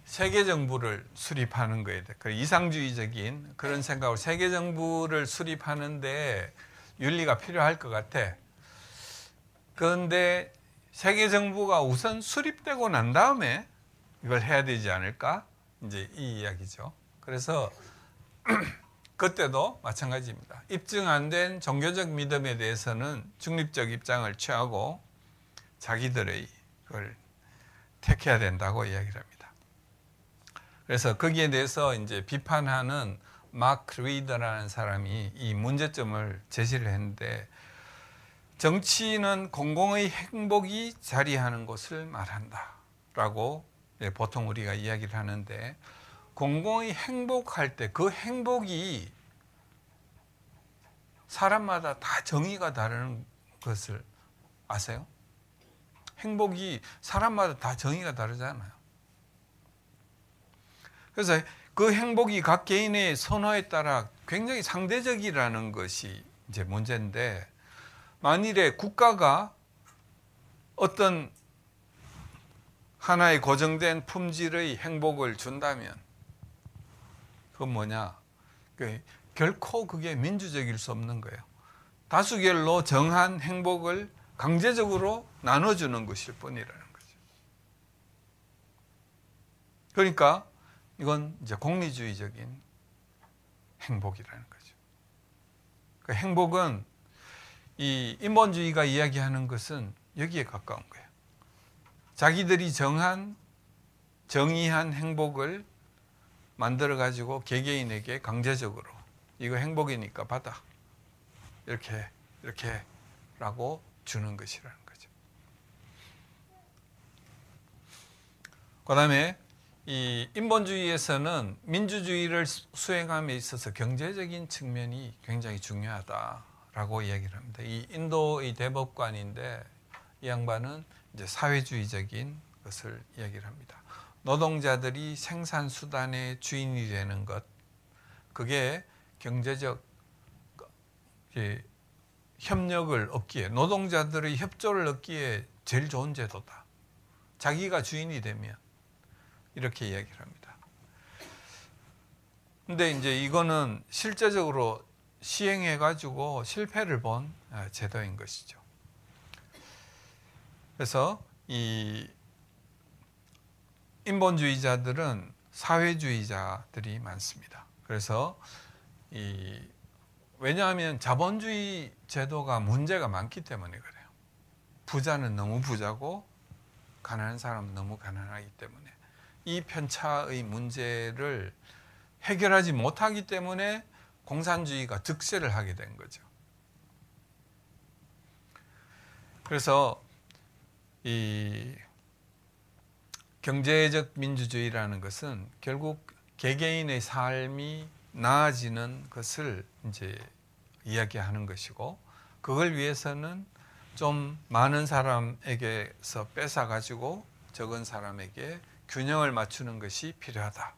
세계 정부를 수립하는 거에 대해 이상주의적인 그런 생각으로 세계 정부를 수립하는데 윤리가 필요할 것 같아. 그런데 세계 정부가 우선 수립되고 난 다음에 이걸 해야 되지 않을까? 이제 이 이야기죠. 그래서 그때도 마찬가지입니다. 입증 안 된 종교적 믿음에 대해서는 중립적 입장을 취하고 자기들의 그걸 택해야 된다고 이야기를 합니다. 그래서 거기에 대해서 이제 비판하는 마크 리더라는 사람이 이 문제점을 제시를 했는데, 정치는 공공의 행복이 자리하는 것을 말한다라고 보통 우리가 이야기를 하는데, 공공의 행복할 때 그 행복이 사람마다 다 정의가 다른 것을 아세요? 행복이 사람마다 다 정의가 다르잖아요. 그래서 그 행복이 각 개인의 선호에 따라 굉장히 상대적이라는 것이 이제 문제인데, 만일에 국가가 어떤 하나의 고정된 품질의 행복을 준다면 그건 뭐냐? 결코 그게 민주적일 수 없는 거예요. 다수결로 정한 행복을 강제적으로 나눠주는 것일 뿐이라는 거죠. 그러니까 이건 이제 공리주의적인 행복이라는 거죠. 그 행복은 이 인본주의가 이야기하는 것은 여기에 가까운 거예요. 자기들이 정한 정의한 행복을 만들어 가지고 개개인에게 강제적으로 이거 행복이니까 받아, 이렇게 이렇게라고 주는 것이라는 거죠. 그다음에 이 인본주의에서는 민주주의를 수행함에 있어서 경제적인 측면이 굉장히 중요하다라고 이야기를 합니다. 이 인도의 대법관인데 이 양반은 이제 사회주의적인 것을 이야기를 합니다. 노동자들이 생산 수단의 주인이 되는 것, 그게 경제적 협력을 얻기에, 노동자들의 협조를 얻기에 제일 좋은 제도다. 자기가 주인이 되면 이렇게 이야기를 합니다. 근데 이제 이거는 실제적으로 시행해 가지고 실패를 본 제도인 것이죠. 그래서 이 인본주의자들은 사회주의자들이 많습니다. 그래서 왜냐하면 자본주의 제도가 문제가 많기 때문에 그래요. 부자는 너무 부자고 가난한 사람은 너무 가난하기 때문에 이 편차의 문제를 해결하지 못하기 때문에 공산주의가 득세를 하게 된 거죠. 그래서 이 경제적 민주주의라는 것은 결국 개개인의 삶이 나아지는 것을 이제 이야기하는 것이고, 그걸 위해서는 좀 많은 사람에게서 뺏어 가지고 적은 사람에게 균형을 맞추는 것이 필요하다.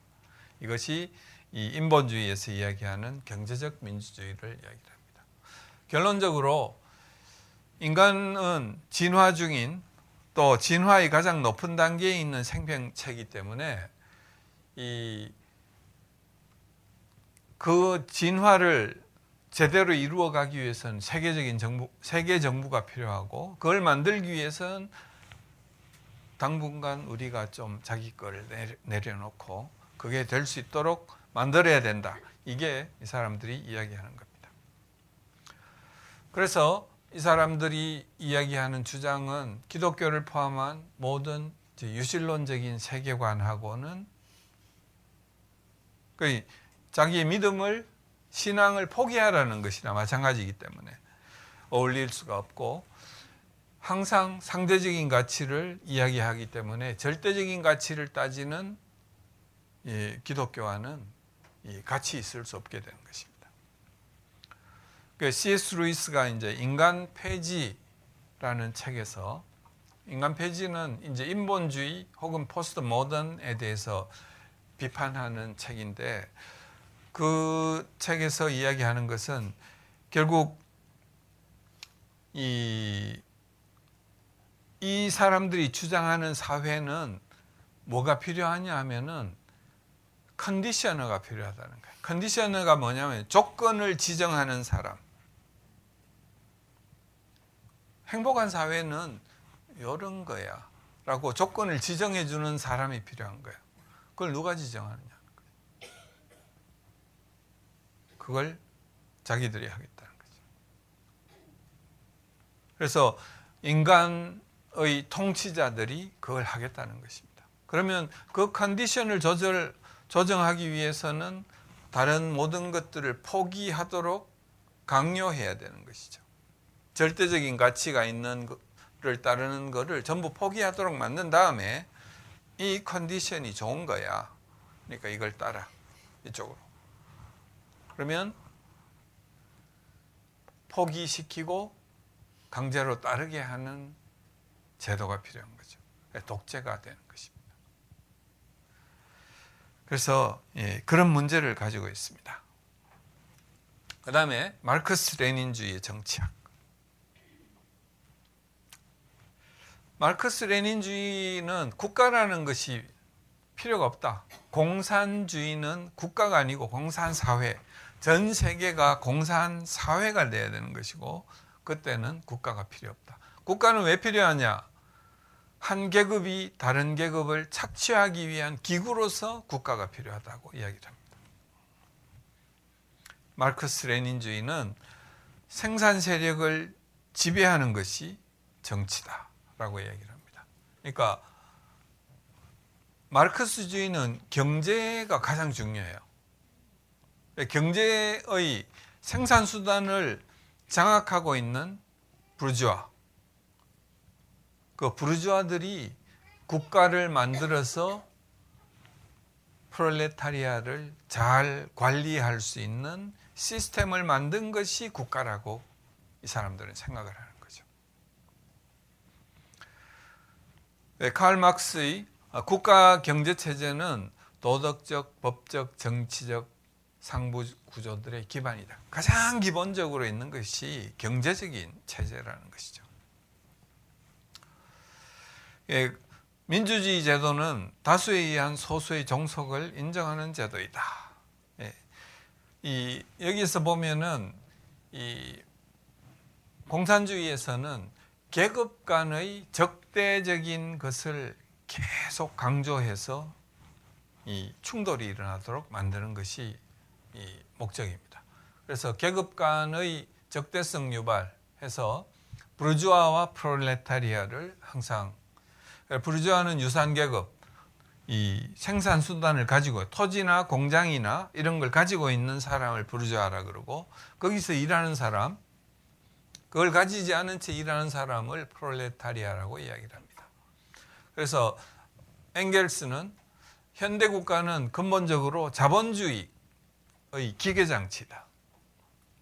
이것이 이 인본주의에서 이야기하는 경제적 민주주의를 이야기합니다. 결론적으로 인간은 진화 중인, 또 진화의 가장 높은 단계에 있는 생명체이기 때문에 그 진화를 제대로 이루어 가기 위해서는 세계 정부가 필요하고, 그걸 만들기 위해서는 당분간 우리가 좀 자기 거를 내려놓고 그게 될 수 있도록 만들어야 된다. 이게 이 사람들이 이야기하는 겁니다. 그래서 이 사람들이 이야기하는 주장은 기독교를 포함한 모든 유실론적인 세계관하고는 자기의 믿음을, 신앙을 포기하라는 것이나 마찬가지이기 때문에 어울릴 수가 없고, 항상 상대적인 가치를 이야기하기 때문에 절대적인 가치를 따지는 기독교와는 같이 있을 수 없게 되는 것입니다. C.S. 루이스가 이제 인간 폐지라는 책에서, 인간 폐지는 이제 인본주의 혹은 포스트 모던에 대해서 비판하는 책인데, 그 책에서 이야기하는 것은 결국 이 사람들이 주장하는 사회는 뭐가 필요하냐 하면은 컨디셔너가 필요하다는 거예요. 컨디셔너가 뭐냐면 조건을 지정하는 사람. 행복한 사회는 이런 거야 라고 조건을 지정해 주는 사람이 필요한 거예요. 그걸 누가 지정하느냐? 그걸 자기들이 하겠다는 거죠. 그래서 인간의 통치자들이 그걸 하겠다는 것입니다. 그러면 그 컨디션을 조정하기 위해서는 다른 모든 것들을 포기하도록 강요해야 되는 것이죠. 절대적인 가치가 있는 것을 따르는 것을 전부 포기하도록 만든 다음에 이 컨디션이 좋은 거야. 그러니까 이걸 따라. 이쪽으로. 그러면 포기시키고 강제로 따르게 하는 제도가 필요한 거죠. 독재가 되는 것입니다. 그래서 그런 문제를 가지고 있습니다. 그 다음에 마르크스 레닌주의의 정치학. 마르크스 레닌주의는 국가라는 것이 필요가 없다. 공산주의는 국가가 아니고 공산사회, 전 세계가 공산사회가 돼야 되는 것이고, 그때는 국가가 필요 없다. 국가는 왜 필요하냐? 한 계급이 다른 계급을 착취하기 위한 기구로서 국가가 필요하다고 이야기를 합니다. 마르크스 레닌주의는 생산 세력을 지배하는 것이 정치다라고 이야기를 합니다. 그러니까 마르크스주의는 경제가 가장 중요해요. 경제의 생산 수단을 장악하고 있는 부르주아, 그 부르주아들이 국가를 만들어서 프롤레타리아를 잘 관리할 수 있는 시스템을 만든 것이 국가라고 이 사람들은 생각을 하는 거죠. 칼 막스의 국가 경제 체제는 도덕적, 법적, 정치적 상부 구조들의 기반이다. 가장 기본적으로 있는 것이 경제적인 체제라는 것이죠. 민주주의 제도는 다수에 의한 소수의 종속을 인정하는 제도이다. 여기서 보면은 이 공산주의에서는 계급 간의 적대적인 것을 계속 강조해서 이 충돌이 일어나도록 만드는 것이 이 목적입니다. 그래서 계급 간의 적대성 유발해서 부르주아와 프롤레타리아를 항상, 부르주아는 유산계급, 이 생산 수단을 가지고 토지나 공장이나 이런 걸 가지고 있는 사람을 부르주아라 그러고, 거기서 일하는 사람, 그걸 가지지 않은 채 일하는 사람을 프롤레타리아라고 이야기를 합니다. 그래서 엥겔스는 현대 국가는 근본적으로 자본주의의 기계장치다.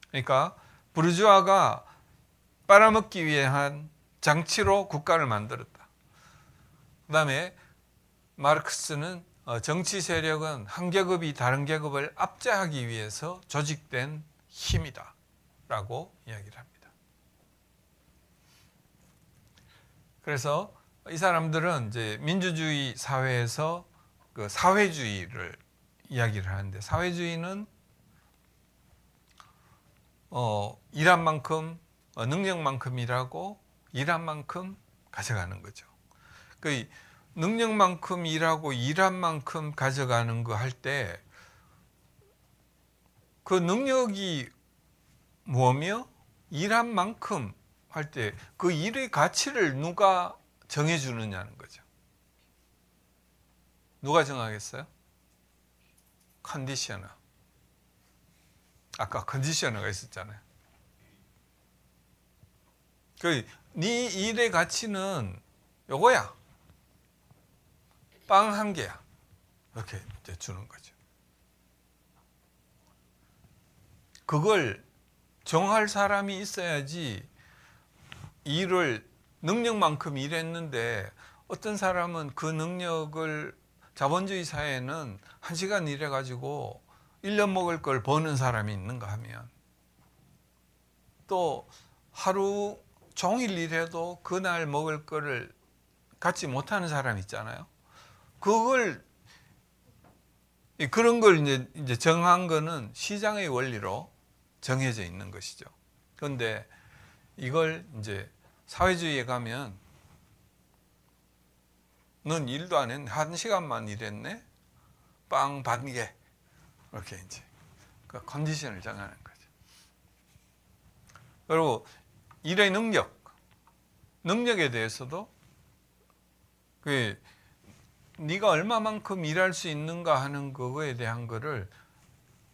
그러니까 부르주아가 빨아먹기 위한 장치로 국가를 만들었다. 그 다음에 마르크스는 정치 세력은 한 계급이 다른 계급을 압제하기 위해서 조직된 힘이다 라고 이야기를 합니다. 그래서 이 사람들은 이제 민주주의 사회에서 그 사회주의를 이야기를 하는데, 사회주의는 일한 만큼 능력만큼 일하고 일한 만큼 가져가는 거죠. 그 능력만큼 일하고 일한 만큼 가져가는 거 할 때 그 능력이 뭐며 일한 만큼 할 때 그 일의 가치를 누가 정해주느냐는 거죠. 누가 정하겠어요? 컨디셔너. 아까 컨디셔너가 있었잖아요. 네 일의 가치는 요거야. 빵 한 개야. 이렇게 이제 주는 거죠. 그걸 정할 사람이 있어야지. 일을 능력만큼 일했는데 어떤 사람은 그 능력을, 자본주의 사회는 1시간 일해가지고 1년 먹을 걸 버는 사람이 있는가 하면, 또 하루 종일 일해도 그날 먹을 거를 갖지 못하는 사람이 있잖아요. 그런 걸 이제 정한 거는 시장의 원리로 정해져 있는 것이죠. 그런데 이걸 이제 사회주의에 가면 넌 일도 안 했네. 1시간만 일했네. 빵 반 개. 이렇게 이제 그 컨디션을 정하는 거죠. 그리고 일의 능력에 대해서도 네가 얼마만큼 일할 수 있는가 하는 그거에 대한 거를,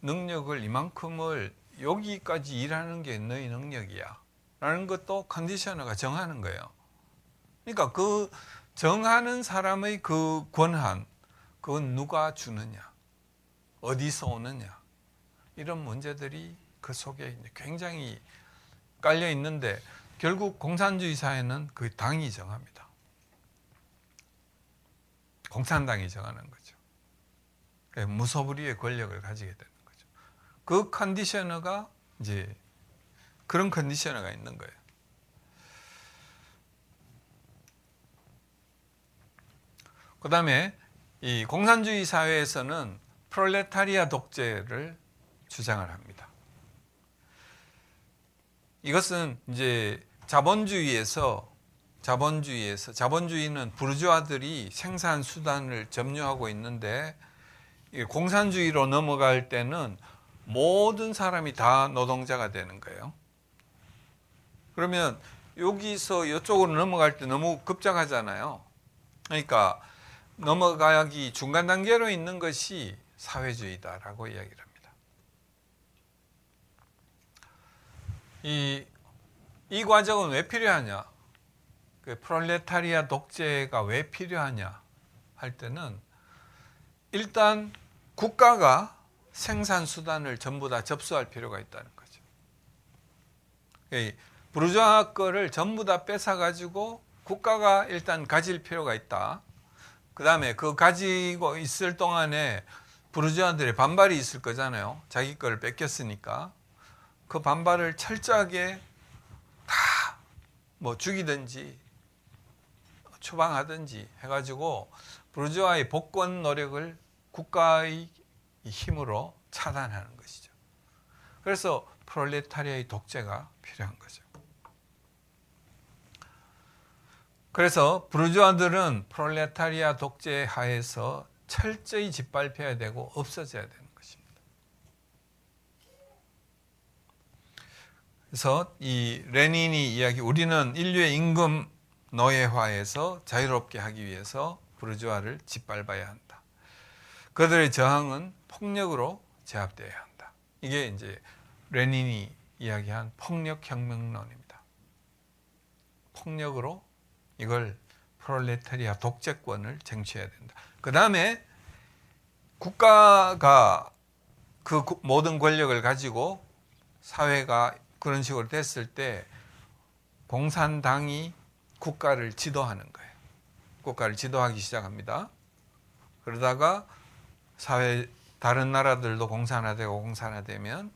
능력을 이만큼을 여기까지 일하는 게 너의 능력이야 라는 것도 컨디셔너가 정하는 거예요. 그러니까 그 정하는 사람의 그 권한, 그건 누가 주느냐, 어디서 오느냐, 이런 문제들이 그 속에 굉장히 깔려 있는데, 결국 공산주의 사회는 그 당이 정합니다. 공산당이 정하는 거죠. 무소불위의 권력을 가지게 되는 거죠. 그 컨디셔너가 이제 그런 컨디셔너가 있는 거예요. 그 다음에 이 공산주의 사회에서는 프롤레타리아 독재를 주장을 합니다. 이것은 이제 자본주의는 부르주아들이 생산 수단을 점유하고 있는데, 공산주의로 넘어갈 때는 모든 사람이 다 노동자가 되는 거예요. 그러면 여기서 이쪽으로 넘어갈 때 너무 급작하잖아요. 그러니까 넘어가기 중간 단계로 있는 것이 사회주의다라고 이야기를 합니다. 이 과정은 왜 필요하냐? 그 프롤레타리아 독재가 왜 필요하냐 할 때는 일단 국가가 생산 수단을 전부 다 접수할 필요가 있다는 거죠. 부르주아 거를 전부 다 뺏어 가지고 국가가 일단 가질 필요가 있다. 그 다음에 그 가지고 있을 동안에 부르주아들의 반발이 있을 거잖아요. 자기 거를 뺏겼으니까. 그 반발을 철저하게 다 뭐 죽이든지 추방하든지 해가지고 부르주아의 복권 노력을 국가의 힘으로 차단하는 것이죠. 그래서 프롤레타리아의 독재가 필요한 거죠. 그래서 부르주아들은 프롤레타리아 독재 하에서 철저히 짓밟혀야 되고 없어져야 되는 것입니다. 그래서 이 레닌이 이야기, 우리는 인류의 임금 노예화에서 자유롭게 하기 위해서 부르주아를 짓밟아야 한다. 그들의 저항은 폭력으로 제압되어야 한다. 이게 이제 레닌이 이야기한 폭력혁명론입니다. 폭력으로 이걸 프롤레타리아 독재권을 쟁취해야 된다. 그 다음에 국가가 그 모든 권력을 가지고 사회가 그런 식으로 됐을 때 공산당이 국가를 지도하는 거예요. 국가를 지도하기 시작합니다. 그러다가 사회 다른 나라들도 공산화되면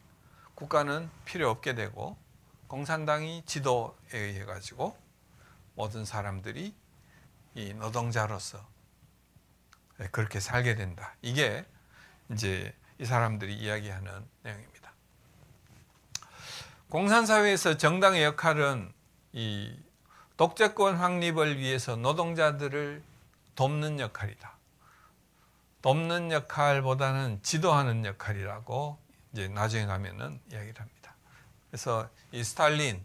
국가는 필요 없게 되고 공산당이 지도에 의해 가지고 모든 사람들이 이 노동자로서 그렇게 살게 된다. 이게 이제 이 사람들이 이야기하는 내용입니다. 공산사회에서 정당의 역할은 이 독재권 확립을 위해서 노동자들을 돕는 역할이다. 돕는 역할보다는 지도하는 역할이라고 이제 나중에 가면은 이야기를 합니다. 그래서 이 스탈린이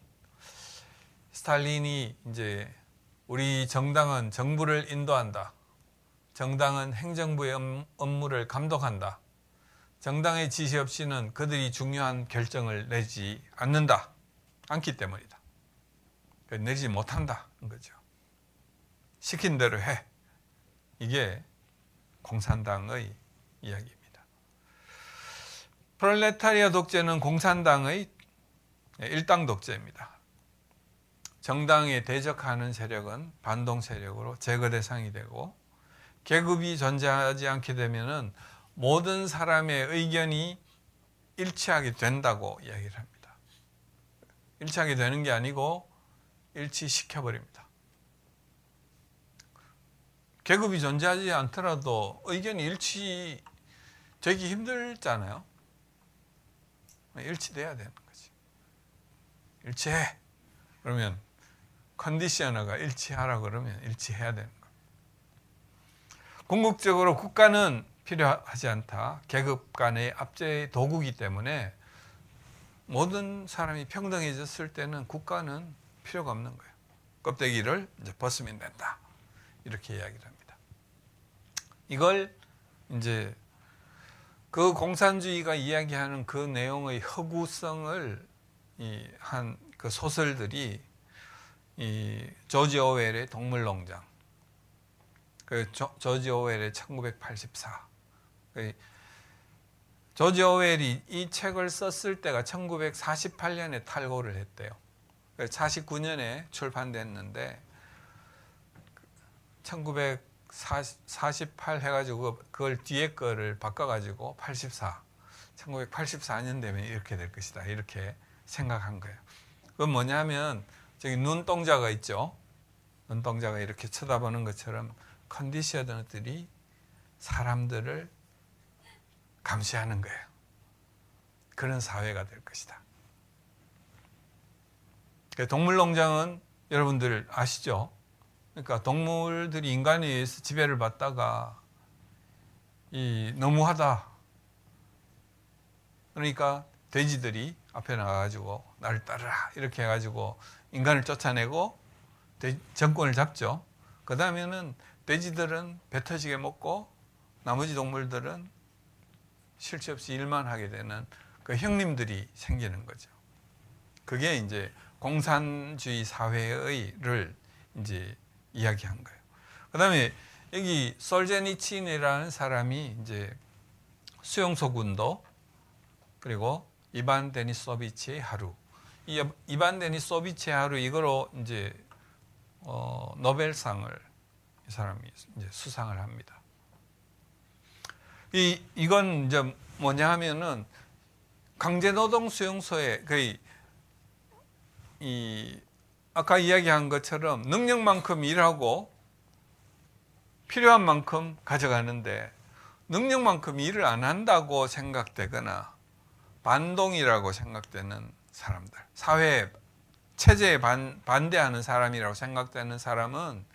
이제 우리 정당은 정부를 인도한다. 정당은 행정부의 업무를 감독한다. 정당의 지시 없이는 그들이 중요한 결정을 내지 않기 때문이다. 내지 못한다는 거죠. 시킨 대로 해. 이게 공산당의 이야기입니다. 프롤레타리아 독재는 공산당의 일당 독재입니다. 정당에 대적하는 세력은 반동 세력으로 제거 대상이 되고 계급이 존재하지 않게 되면은 모든 사람의 의견이 일치하게 된다고 이야기를 합니다. 일치하게 되는 게 아니고 일치시켜버립니다. 계급이 존재하지 않더라도 의견이 일치되기 힘들잖아요. 일치돼야 되는 거지. 일치해. 그러면 컨디셔너가 일치하라 그러면 일치해야 되는 거예요. 궁극적으로 국가는 필요하지 않다. 계급 간의 압제의 도구이기 때문에 모든 사람이 평등해졌을 때는 국가는 필요가 없는 거예요. 껍데기를 이제 벗으면 된다. 이렇게 이야기를 합니다. 이걸 이제 그 공산주의가 이야기하는 그 내용의 허구성을 한 그 소설들이 이 조지 오웰의 동물농장, 그 조지 오웰의 1984. 조지 오웰이 이 책을 썼을 때가 1948년에 탈고를 했대요. 49년에 출판됐는데 1948 해가지고 그걸 뒤에 거를 바꿔가지고 1984년 되면 이렇게 될 것이다. 이렇게 생각한 거예요. 그건 뭐냐면 저기 눈동자가 있죠. 눈동자가 이렇게 쳐다보는 것처럼 컨디셔너들이 사람들을 감시하는 거예요. 그런 사회가 될 것이다. 동물농장은 여러분들 아시죠? 그러니까 동물들이 인간에 의해서 지배를 받다가 너무하다. 그러니까 돼지들이 앞에 나가가지고 나를 따르라 이렇게 해가지고 인간을 쫓아내고 정권을 잡죠. 그 다음에는 돼지들은 배 터지게 먹고 나머지 동물들은 쉴 새 없이 일만 하게 되는 그 형님들이 생기는 거죠. 그게 이제 공산주의 사회의를 이제 이야기한 거예요. 그다음에 여기 솔제니친이라는 사람이 이제 수용소 군도 그리고 이반 데니소비치의 하루. 이 이반 데니소비치의 하루 이거로 이제 노벨상을 이 사람이 이제 수상을 합니다. 이건 이제 뭐냐 하면은 강제노동 수용소에 거의 아까 이야기한 것처럼 능력만큼 일하고 필요한 만큼 가져가는데 능력만큼 일을 안 한다고 생각되거나 반동이라고 생각되는 사람들, 사회 체제에 반대하는 사람이라고 생각되는 사람은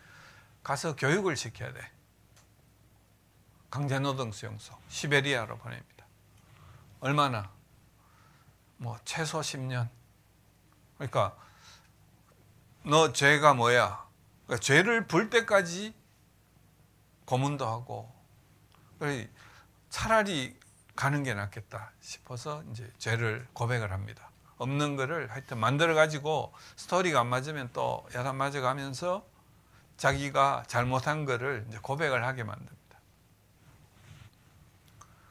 가서 교육을 시켜야 돼. 강제노동 수용소 시베리아로 보냅니다. 얼마나? 뭐 최소 10년. 그러니까 너 죄가 뭐야? 그러니까 죄를 불 때까지 고문도 하고, 차라리 가는 게 낫겠다 싶어서 이제 죄를 고백을 합니다. 없는 거를 하여튼 만들어 가지고 스토리가 안 맞으면 또 야단 맞아가면서 자기가 잘못한 거를 이제 고백을 하게 만듭니다.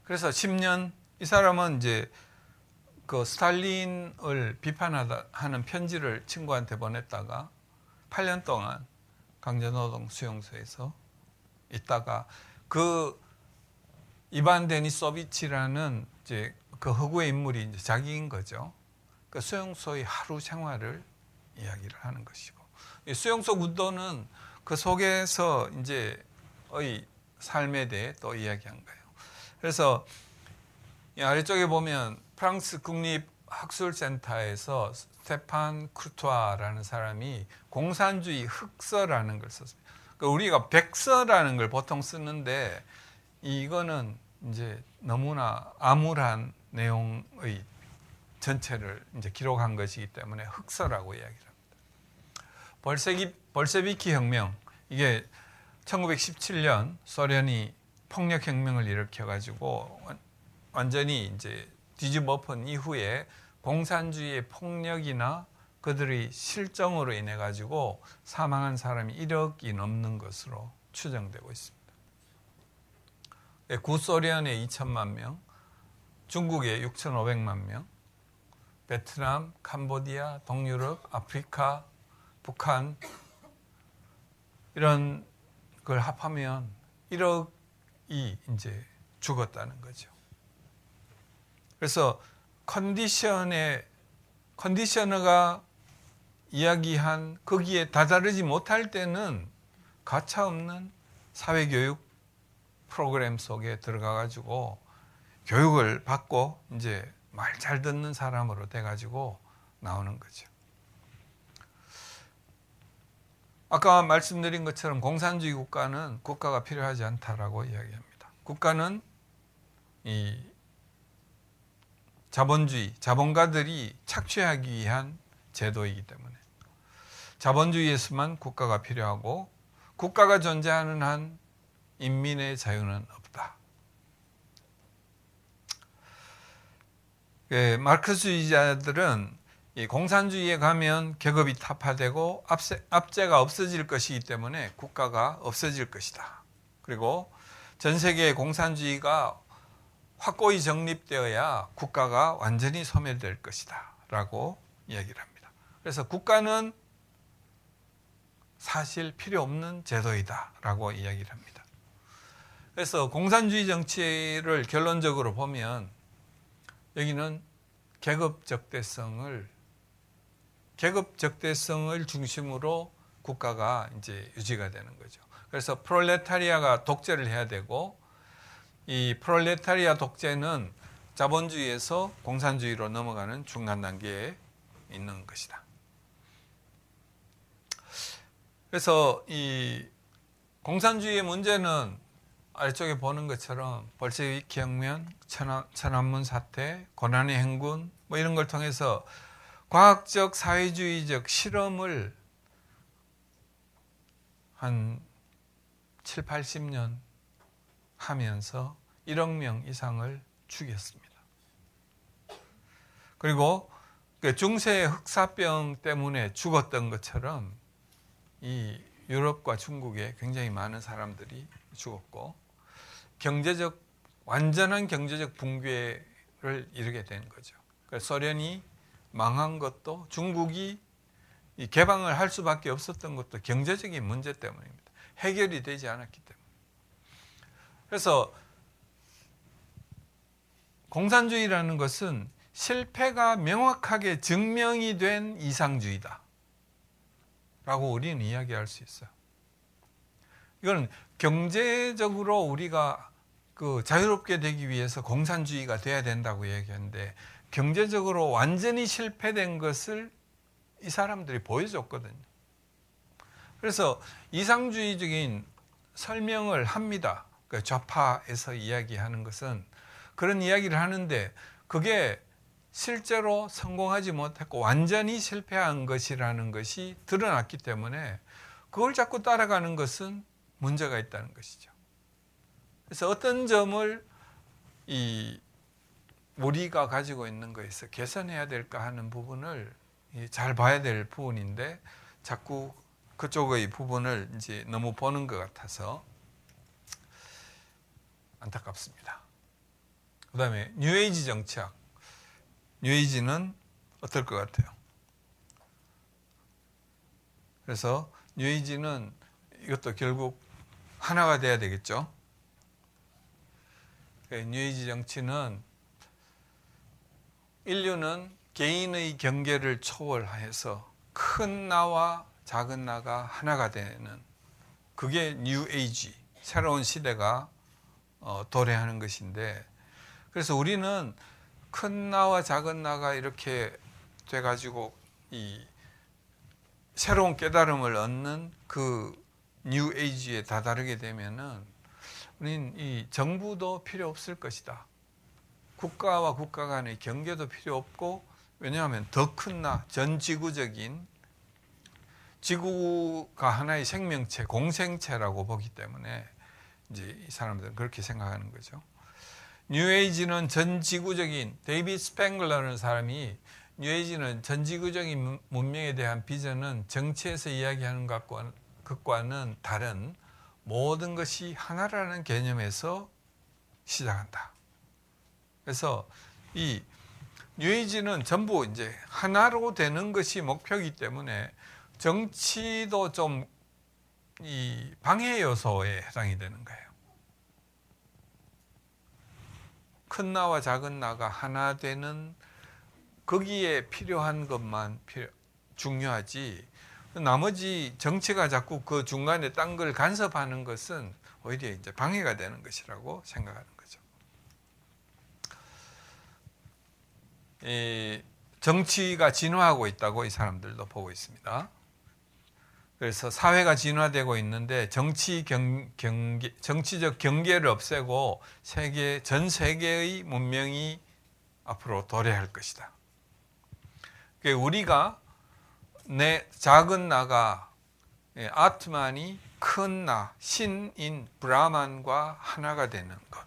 그래서 10년 이 사람은 이제 그 스탈린을 비판하는 편지를 친구한테 보냈다가 8년 동안 강제노동 수용소에서 있다가 그 이반 데니소비치라는 이제 그 허구의 인물이 이제 자기인 거죠. 그 수용소의 하루 생활을 이야기를 하는 것이고, 이 수용소 군도는 그 속에서 이제의 삶에 대해 또 이야기한 거예요. 그래서 이 아래쪽에 보면 프랑스 국립학술센터에서 스테판 크루투아라는 사람이 공산주의 흑서라는 걸 썼습니다. 그러니까 우리가 백서라는 걸 보통 쓰는데 이거는 이제 너무나 암울한 내용의 전체를 이제 기록한 것이기 때문에 흑서라고 이야기를 합니다. 볼셰비키 혁명, 이게 1917년 소련이 폭력혁명을 일으켜가지고 완전히 이제 뒤집어 엎은 이후에 공산주의의 폭력이나 그들의 실정으로 인해 가지고 사망한 사람이 1억이 넘는 것으로 추정되고 있습니다. 구소련의 2천만 명, 중국의 6,500만 명, 베트남, 캄보디아, 동유럽, 아프리카, 북한 이런 걸 합하면 1억이 이제 죽었다는 거죠. 그래서 컨디셔너가 이야기한 거기에 다다르지 못할 때는 가차없는 사회교육 프로그램 속에 들어가 가지고 교육을 받고 이제 말 잘 듣는 사람으로 돼 가지고 나오는 거죠. 아까 말씀드린 것처럼 공산주의 국가는 국가가 필요하지 않다라고 이야기합니다. 국가는 이 자본가들이 착취하기 위한 제도이기 때문에 자본주의에서만 국가가 필요하고 국가가 존재하는 한 인민의 자유는 없다. 마르크스주의자들은 이 공산주의에 가면 계급이 타파되고 압제가 없어질 것이기 때문에 국가가 없어질 것이다. 그리고 전 세계의 공산주의가 확고히 정립되어야 국가가 완전히 소멸될 것이다 라고 이야기를 합니다. 그래서 국가는 사실 필요 없는 제도이다 라고 이야기를 합니다. 그래서 공산주의 정치를 결론적으로 보면 여기는 계급 적대성을 중심으로 국가가 이제 유지가 되는 거죠. 그래서 프롤레타리아가 독재를 해야 되고, 이 프롤레타리아 독재는 자본주의에서 공산주의로 넘어가는 중간 단계에 있는 것이다. 그래서 이 공산주의의 문제는 아래쪽에 보는 것처럼 볼셰비키 혁명, 천안문 사태, 고난의 행군 뭐 이런 걸 통해서 과학적 사회주의적 실험을 한 7, 80년 하면서 1억 명 이상을 죽였습니다. 그리고 그 중세 흑사병 때문에 죽었던 것처럼 이 유럽과 중국에 굉장히 많은 사람들이 죽었고 완전한 경제적 붕괴를 이루게 된 거죠. 그러니까 소련이 망한 것도 중국이 이 개방을 할 수밖에 없었던 것도 경제적인 문제 때문입니다. 해결이 되지 않았기 때문에. 그래서 공산주의라는 것은 실패가 명확하게 증명이 된 이상주의다 라고 우리는 이야기할 수 있어요. 이건 경제적으로 우리가 그 자유롭게 되기 위해서 공산주의가 돼야 된다고 얘기하는데 경제적으로 완전히 실패된 것을 이 사람들이 보여줬거든요. 그래서 이상주의적인 설명을 합니다. 그 좌파에서 이야기하는 것은 그런 이야기를 하는데 그게 실제로 성공하지 못했고 완전히 실패한 것이라는 것이 드러났기 때문에 그걸 자꾸 따라가는 것은 문제가 있다는 것이죠. 그래서 어떤 점을 우리가 가지고 있는 것에서 개선해야 될까 하는 부분을 잘 봐야 될 부분인데 자꾸 그쪽의 부분을 이제 너무 보는 것 같아서 안타깝습니다. 그 다음에 뉴에이지 정치학. 뉴에이지는 어떨 것 같아요? 그래서 뉴에이지는 이것도 결국 하나가 돼야 되겠죠. 뉴에이지 정치는 인류는 개인의 경계를 초월해서 큰 나와 작은 나가 하나가 되는 그게 뉴에이지, 새로운 시대가 도래하는 것인데 그래서 우리는 큰 나와 작은 나가 이렇게 돼가지고 이 새로운 깨달음을 얻는 그 뉴에이지에 다다르게 되면은 우리는 이 정부도 필요 없을 것이다. 국가와 국가 간의 경계도 필요 없고 왜냐하면 더 큰 나, 전 지구적인 지구가 하나의 생명체, 공생체라고 보기 때문에 이제 이 사람들은 그렇게 생각하는 거죠. 뉴에이지는 전 지구적인 데이비드 스팽글러라는 사람이 뉴에이지는 전 지구적인 문명에 대한 비전은 정치에서 이야기하는 것과는 다른 모든 것이 하나라는 개념에서 시작한다. 그래서 이 뉴에이지는 전부 이제 하나로 되는 것이 목표이기 때문에 정치도 좀 이 방해 요소에 해당이 되는 거예요. 큰 나와 작은 나가 하나 되는 거기에 필요한 것만 중요하지 나머지 정치가 자꾸 그 중간에 딴 걸 간섭하는 것은 오히려 이제 방해가 되는 것이라고 생각하는 거죠. 정치가 진화하고 있다고 이 사람들도 보고 있습니다. 그래서 사회가 진화되고 있는데 정치적 경계를 없애고 전 세계의 문명이 앞으로 도래할 것이다. 우리가 내 작은 나가 아트만이 큰 나, 신인 브라만과 하나가 되는 것.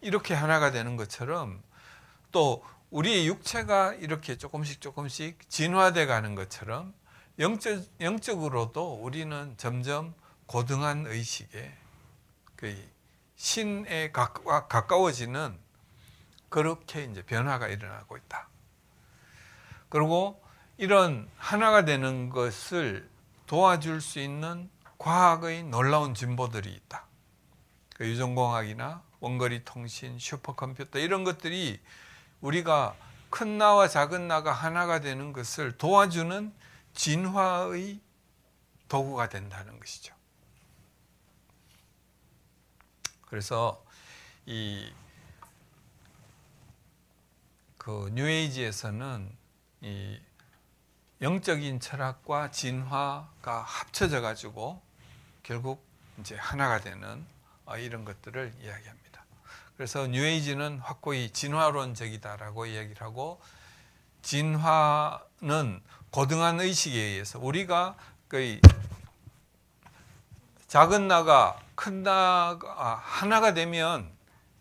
이렇게 하나가 되는 것처럼 또 우리의 육체가 이렇게 조금씩 진화돼 가는 것처럼 영적으로도 우리는 점점 고등한 의식에 신에 가까워지는 그렇게 이제 변화가 일어나고 있다. 그리고 이런 하나가 되는 것을 도와줄 수 있는 과학의 놀라운 진보들이 있다. 유전공학이나 원거리 통신, 슈퍼컴퓨터 이런 것들이 우리가 큰 나와 작은 나가 하나가 되는 것을 도와주는 진화의 도구가 된다는 것이죠. 그래서 그 뉴에이지에서는 이 영적인 철학과 진화가 합쳐져 가지고 결국 이제 하나가 되는 이런 것들을 이야기합니다. 그래서 뉴에이지는 확고히 진화론적이다라고 이야기를 하고 진화는 고등한 의식에 의해서 우리가 작은 나가 큰 나가 하나가 되면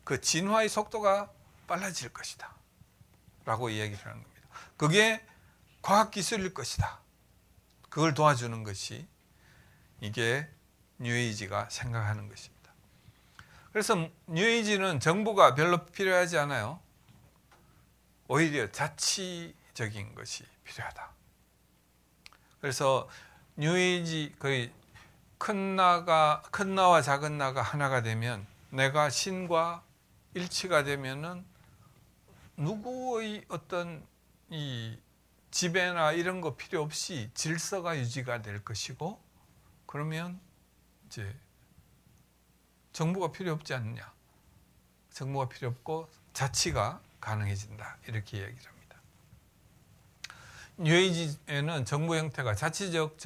그 진화의 속도가 빨라질 것이다 라고 이야기를 하는 겁니다. 그게 과학기술일 것이다. 그걸 도와주는 것이 이게 뉴에이지가 생각하는 것입니다. 그래서 뉴에이지는 정부가 별로 필요하지 않아요. 오히려 자치적인 것이 필요하다. 그래서 뉴에이지 거의 큰 나와 작은 나가 하나가 되면, 내가 신과 일치가 되면은 누구의 어떤 이 지배나 이런 거 필요 없이 질서가 유지가 될 것이고, 그러면 이제 정부가 필요 없지 않느냐. 정부가 필요 없고 자치가 가능해진다. 이렇게 이야기를 합니다. 뉴에이지에는 정부 형태가 자치적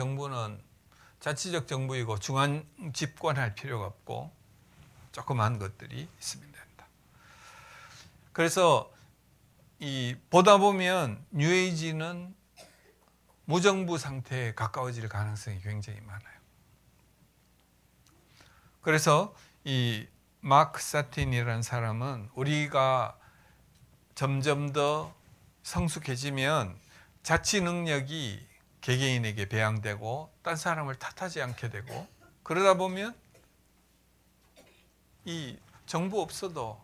정부이고 중앙 집권할 필요가 없고 조그만 것들이 있으면 된다. 그래서 보다 보면 뉴에이지는 무정부 상태에 가까워질 가능성이 굉장히 많아요. 그래서 이 마크 사틴이라는 사람은 우리가 점점 더 성숙해지면 자치 능력이 개개인에게 배양되고 딴 사람을 탓하지 않게 되고, 그러다 보면 이 정부 없어도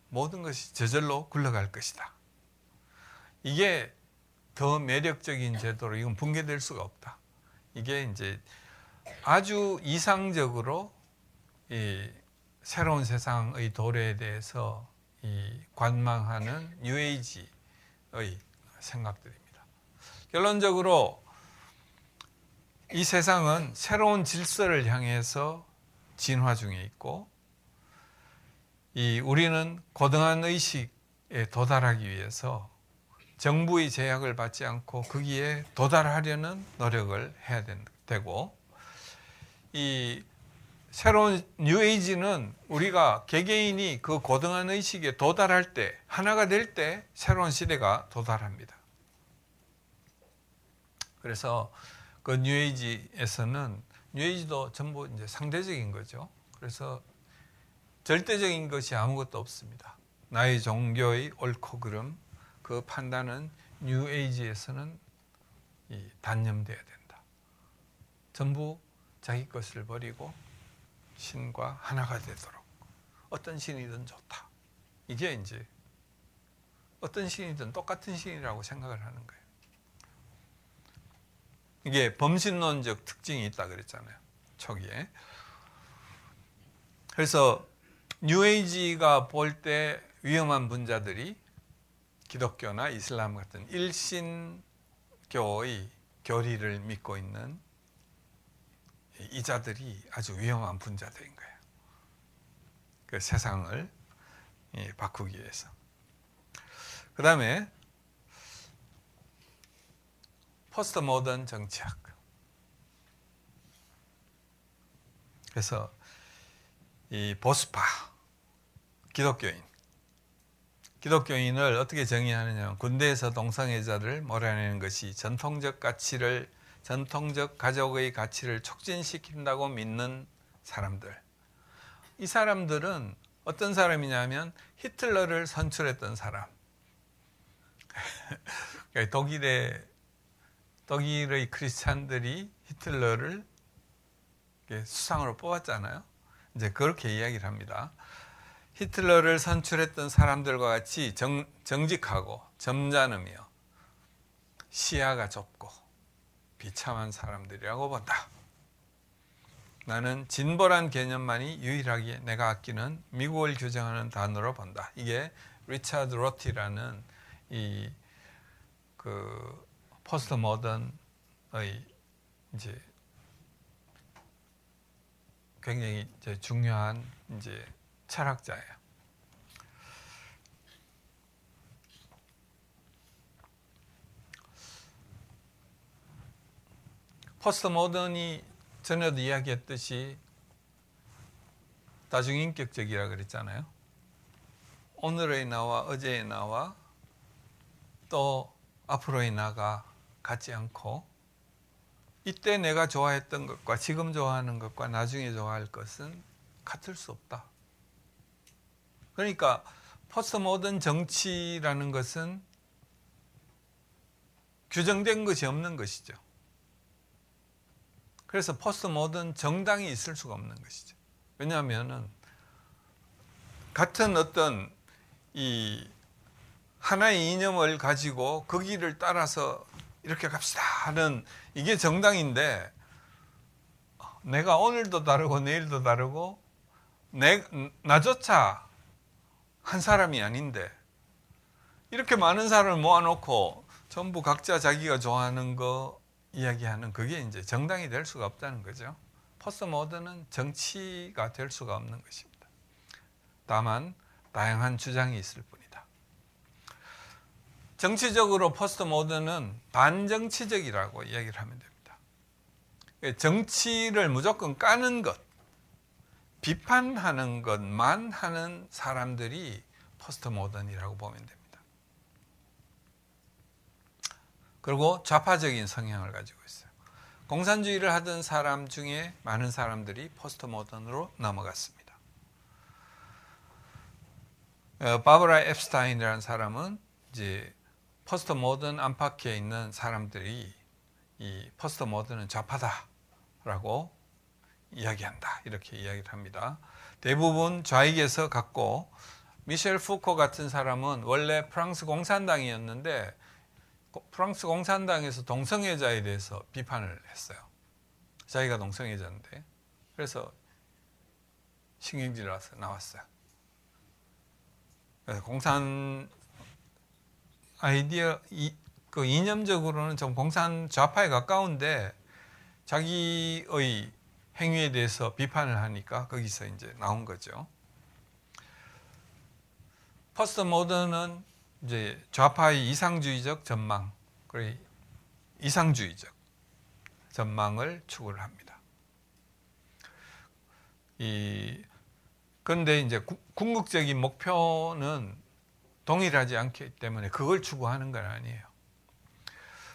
모든 것이 저절로 굴러갈 것이다. 이게 더 매력적인 제도로 이건 붕괴될 수가 없다. 이게 이제 아주 이상적으로 이 새로운 세상의 도래에 대해서 관망하는 뉴에이지의 생각들입니다. 결론적으로 이 세상은 새로운 질서를 향해서 진화 중에 있고, 우리는 고등한 의식에 도달하기 위해서 정부의 제약을 받지 않고 거기에 도달하려는 노력을 해야 되고, 이 새로운 뉴에이지는 우리가 개개인이 그 고등한 의식에 도달할 때, 하나가 될 때 새로운 시대가 도달합니다. 그래서 그 뉴에이지에서는, 뉴에이지도 전부 이제 상대적인 거죠. 그래서 절대적인 것이 아무것도 없습니다. 나의 종교의 옳고 그름, 그 판단은 뉴에이지에서는 단념돼야 된다. 전부 자기 것을 버리고 신과 하나가 되도록, 어떤 신이든 좋다. 이게 이제 어떤 신이든 똑같은 신이라고 생각을 하는 거예요. 이게 범신론적 특징이 있다 그랬잖아요, 초기에. 그래서 뉴에이지가 볼 때 위험한 분자들이 기독교나 이슬람 같은 일신교의 교리를 믿고 있는 이자들이 아주 위험한 분자들인 거예요. 그 세상을 바꾸기 위해서. 그 다음에 포스트 모던 정치학. 그래서 이 보수파 기독교인을 어떻게 정의하느냐, 군대에서 동성애자를 몰아내는 것이 전통적 가족의 가치를 촉진시킨다고 믿는 사람들. 이 사람들은 어떤 사람이냐면 히틀러를 선출했던 사람. 독일의 크리스찬들이 히틀러를 수상으로 뽑았잖아요. 이제 그렇게 이야기를 합니다. 히틀러를 선출했던 사람들과 같이 정직하고 점잖으며 시야가 좁고 비참한 사람들이라고 본다. 나는 진보란 개념만이 유일하게 내가 아끼는 미국을 규정하는 단어로 본다. 이게 리차드 로티라는 그 포스트 모던의 이제 굉장히 이제 중요한 이제 철학자예요. 포스트 모던이 전에도 이야기했듯이 다중인격적이라 그랬잖아요. 오늘의 나와 어제의 나와 또 앞으로의 나가 같지 않고, 이때 내가 좋아했던 것과 지금 좋아하는 것과 나중에 좋아할 것은 같을 수 없다. 그러니까 포스트 모던 정치라는 것은 규정된 것이 없는 것이죠. 그래서 포스트 모던 정당이 있을 수가 없는 것이죠. 왜냐하면은 같은 어떤 이 하나의 이념을 가지고 그 길을 따라서 이렇게 갑시다 하는 이게 정당인데, 내가 오늘도 다르고 내일도 다르고 나조차 한 사람이 아닌데 이렇게 많은 사람을 모아놓고 전부 각자 자기가 좋아하는 거 이야기하는, 그게 이제 정당이 될 수가 없다는 거죠. 포스트 모던은 정치가 될 수가 없는 것입니다. 다만 다양한 주장이 있을 뿐이다. 정치적으로 포스트 모던은 반정치적이라고 이야기를 하면 됩니다. 정치를 무조건 까는 것, 비판하는 것만 하는 사람들이 포스트 모던이라고 보면 됩니다. 그리고 좌파적인 성향을 가지고 있어요. 공산주의를 하던 사람 중에 많은 사람들이 포스트 모던으로 넘어갔습니다. 바브라 앱스타인이라는 사람은 이제 포스트 모던 안팎에 있는 사람들이 이 포스트 모던은 좌파다라고 이야기한다, 이렇게 이야기를 합니다. 대부분 좌익에서 갖고, 미셸 푸코 같은 사람은 원래 프랑스 공산당이었는데 프랑스 공산당에서 동성애자에 대해서 비판을 했어요. 자기가 동성애자인데. 그래서 신경질이 와서 나왔어요. 그래서 공산 아이디어, 그 이념적으로는 좀 공산 좌파에 가까운데 자기의 행위에 대해서 비판을 하니까 거기서 이제 나온 거죠. 포스트 모던은 이제 좌파의 이상주의적 전망, 그리고 이상주의적 전망을 추구를 합니다. 그런데 이제 궁극적인 목표는 동일하지 않기 때문에 그걸 추구하는 건 아니에요.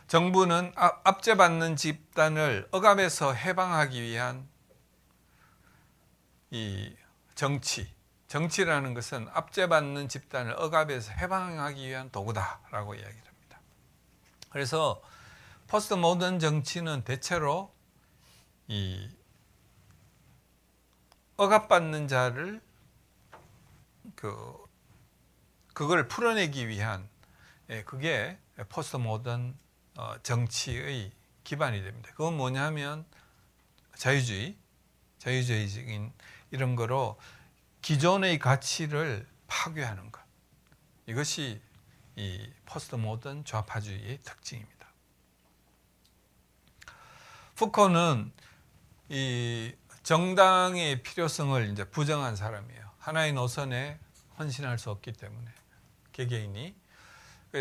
정부는 압제받는 집단을 억압에서 해방하기 위한 이 정치라는 것은 압제받는 집단을 억압에서 해방하기 위한 도구다라고 이야기를 합니다. 그래서 포스트 모던 정치는 대체로 이 억압받는 자를 그걸 풀어내기 위한, 그게 포스트 모던 정치의 기반이 됩니다. 그건 뭐냐면 자유주의적인 이런 거로 기존의 가치를 파괴하는 것. 이것이 이 포스트 모던 좌파주의의 특징입니다. 푸코는 이 정당의 필요성을 이제 부정한 사람이에요. 하나의 노선에 헌신할 수 없기 때문에 개개인이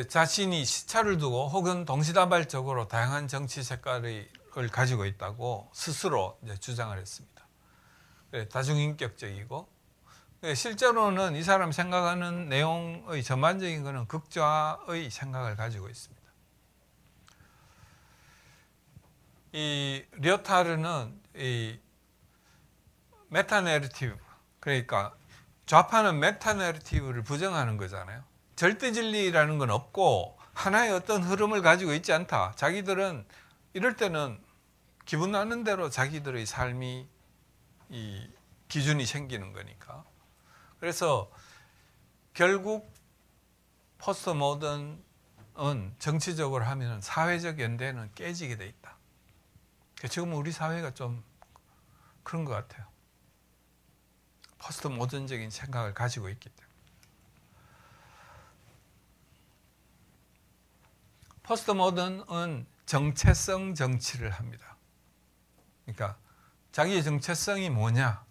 자신이 시차를 두고 혹은 동시다발적으로 다양한 정치 색깔을 가지고 있다고 스스로 이제 주장을 했습니다. 다중인격적이고, 실제로는 이 사람 생각하는 내용의 전반적인 것은 극좌의 생각을 가지고 있습니다. 이 료타르는 이 메타 내러티브, 그러니까 좌파는 메타 내러티브를 부정하는 거잖아요. 절대 진리라는 건 없고 하나의 어떤 흐름을 가지고 있지 않다. 자기들은 이럴 때는 기분 나는 대로 자기들의 삶이 이 기준이 생기는 거니까. 그래서 결국 포스트 모던은 정치적으로 하면 사회적 연대는 깨지게 돼 있다. 지금 우리 사회가 좀 그런 것 같아요. 포스트 모던적인 생각을 가지고 있기 때문에. 포스트 모던은 정체성 정치를 합니다. 그러니까 자기의 정체성이 뭐냐?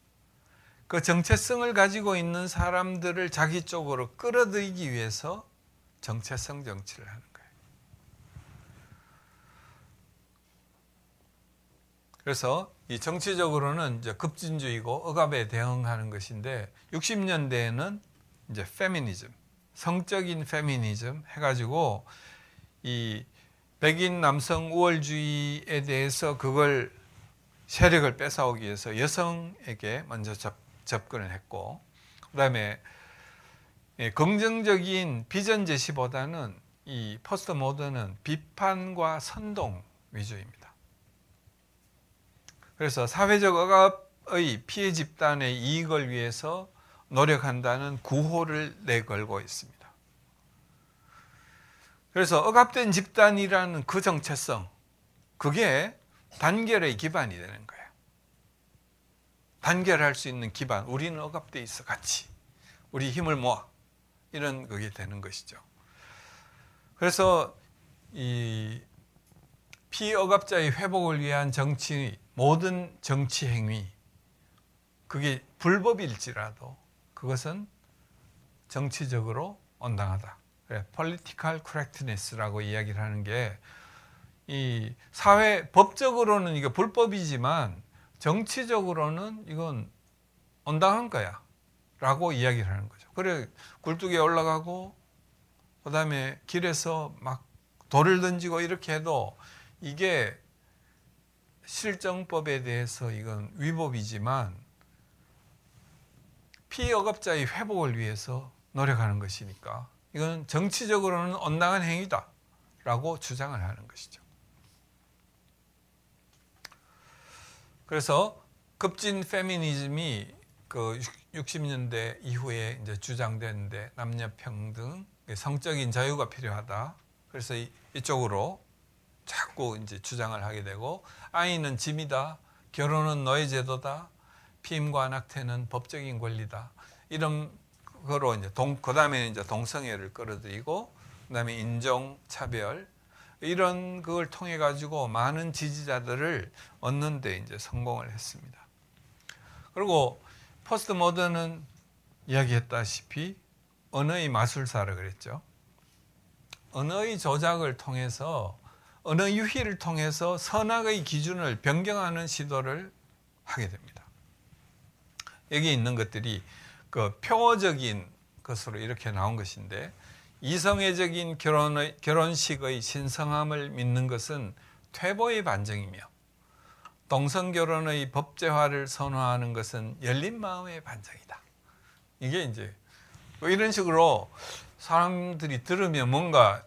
그 정체성을 가지고 있는 사람들을 자기 쪽으로 끌어들이기 위해서 정체성 정치를 하는 거예요. 그래서 이 정치적으로는 이제 급진주의고 억압에 대응하는 것인데, 60년대에는 이제 페미니즘, 성적인 페미니즘 해가지고 이 백인 남성 우월주의에 대해서 그걸 세력을 뺏어오기 위해서 여성에게 먼저 접근을 했고, 그다음에 긍정적인 비전 제시보다는 이 포스트 모던은 비판과 선동 위주입니다. 그래서 사회적 억압의 피해 집단의 이익을 위해서 노력한다는 구호를 내걸고 있습니다. 그래서 억압된 집단이라는 그 정체성, 그게 단결의 기반이 되는 거예요. 단결할 수 있는 기반, 우리는 억압돼 있어, 같이 우리 힘을 모아, 이런 그게 되는 것이죠. 그래서 이 피억압자의 회복을 위한 정치, 모든 정치 행위, 그게 불법일지라도 그것은 정치적으로 온당하다. political correctness라고 이야기를 하는 게, 이 사회 법적으로는 이게 불법이지만 정치적으로는 이건 온당한 거야 라고 이야기를 하는 거죠. 그래, 굴뚝에 올라가고 그다음에 길에서 막 돌을 던지고 이렇게 해도 이게 실정법에 대해서 이건 위법이지만 피억압자의 회복을 위해서 노력하는 것이니까 이건 정치적으로는 온당한 행위다라고 주장을 하는 것이죠. 그래서 급진 페미니즘이 그 60년대 이후에 이제 주장되는데, 남녀 평등, 성적인 자유가 필요하다. 그래서 이쪽으로 자꾸 이제 주장을 하게 되고, 아이는 짐이다, 결혼은 노예 제도다, 피임과 낙태는 법적인 권리다, 이런 거로 이제 그다음에 이제 동성애를 끌어들이고, 그다음에 인종 차별, 이런 그걸 통해 가지고 많은 지지자들을 얻는 데 이제 성공을 했습니다. 그리고 포스트 모던은 이야기했다시피 언어의 마술사라 그랬죠. 언어의 조작을 통해서, 언어 유희를 통해서 선악의 기준을 변경하는 시도를 하게 됩니다. 여기 있는 것들이 그 표어적인 것으로 이렇게 나온 것인데, 이성애적인 결혼식의 신성함을 믿는 것은 퇴보의 반증이며, 동성결혼의 법제화를 선호하는 것은 열린 마음의 반증이다. 이게 이제 이런 식으로 사람들이 들으면 뭔가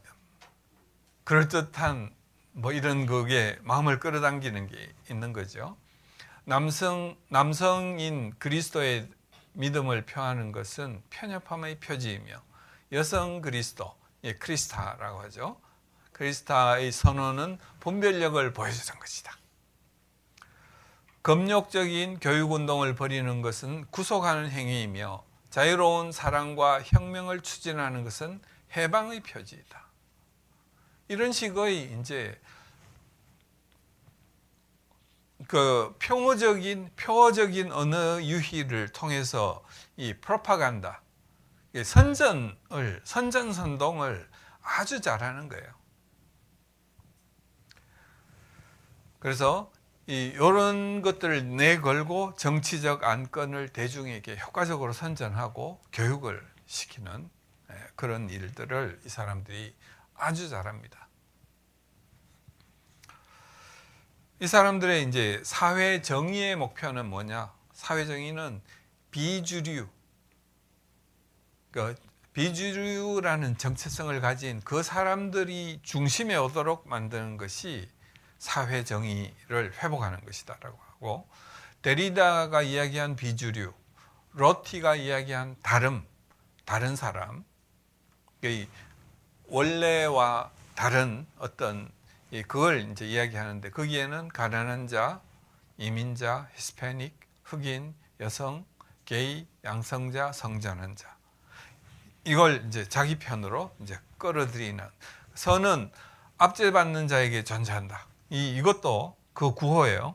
그럴듯한 뭐 이런 그게 마음을 끌어당기는 게 있는 거죠. 남성인 그리스도의 믿음을 표하는 것은 편협함의 표지이며, 여성 그리스도, 크리스타라고 하죠. 크리스타의 선언은 분별력을 보여주는 것이다. 검욕적인 교육운동을 벌이는 것은 구속하는 행위이며, 자유로운 사랑과 혁명을 추진하는 것은 해방의 표지이다. 이런 식의 이제 그 표어적인 언어 유희를 통해서 이 프로파간다, 선전선동을 아주 잘하는 거예요. 그래서 이런 것들을 내걸고 정치적 안건을 대중에게 효과적으로 선전하고 교육을 시키는 그런 일들을 이 사람들이 아주 잘합니다. 이 사람들의 이제 사회 정의의 목표는 뭐냐? 사회 정의는 비주류, 그러니까 비주류라는 정체성을 가진 그 사람들이 중심에 오도록 만드는 것이 사회 정의를 회복하는 것이다라고 하고, 데리다가 이야기한 비주류, 로티가 이야기한 다른 사람, 원래와 다른 어떤 그걸 이제 이야기하는데, 거기에는 가난한 자, 이민자, 히스패닉, 흑인, 여성, 게이, 양성자, 성전환 자, 이걸 이제 자기 편으로 이제 끌어들이는, 선은 압제받는 자에게 존재한다. 이것도 그 구호예요.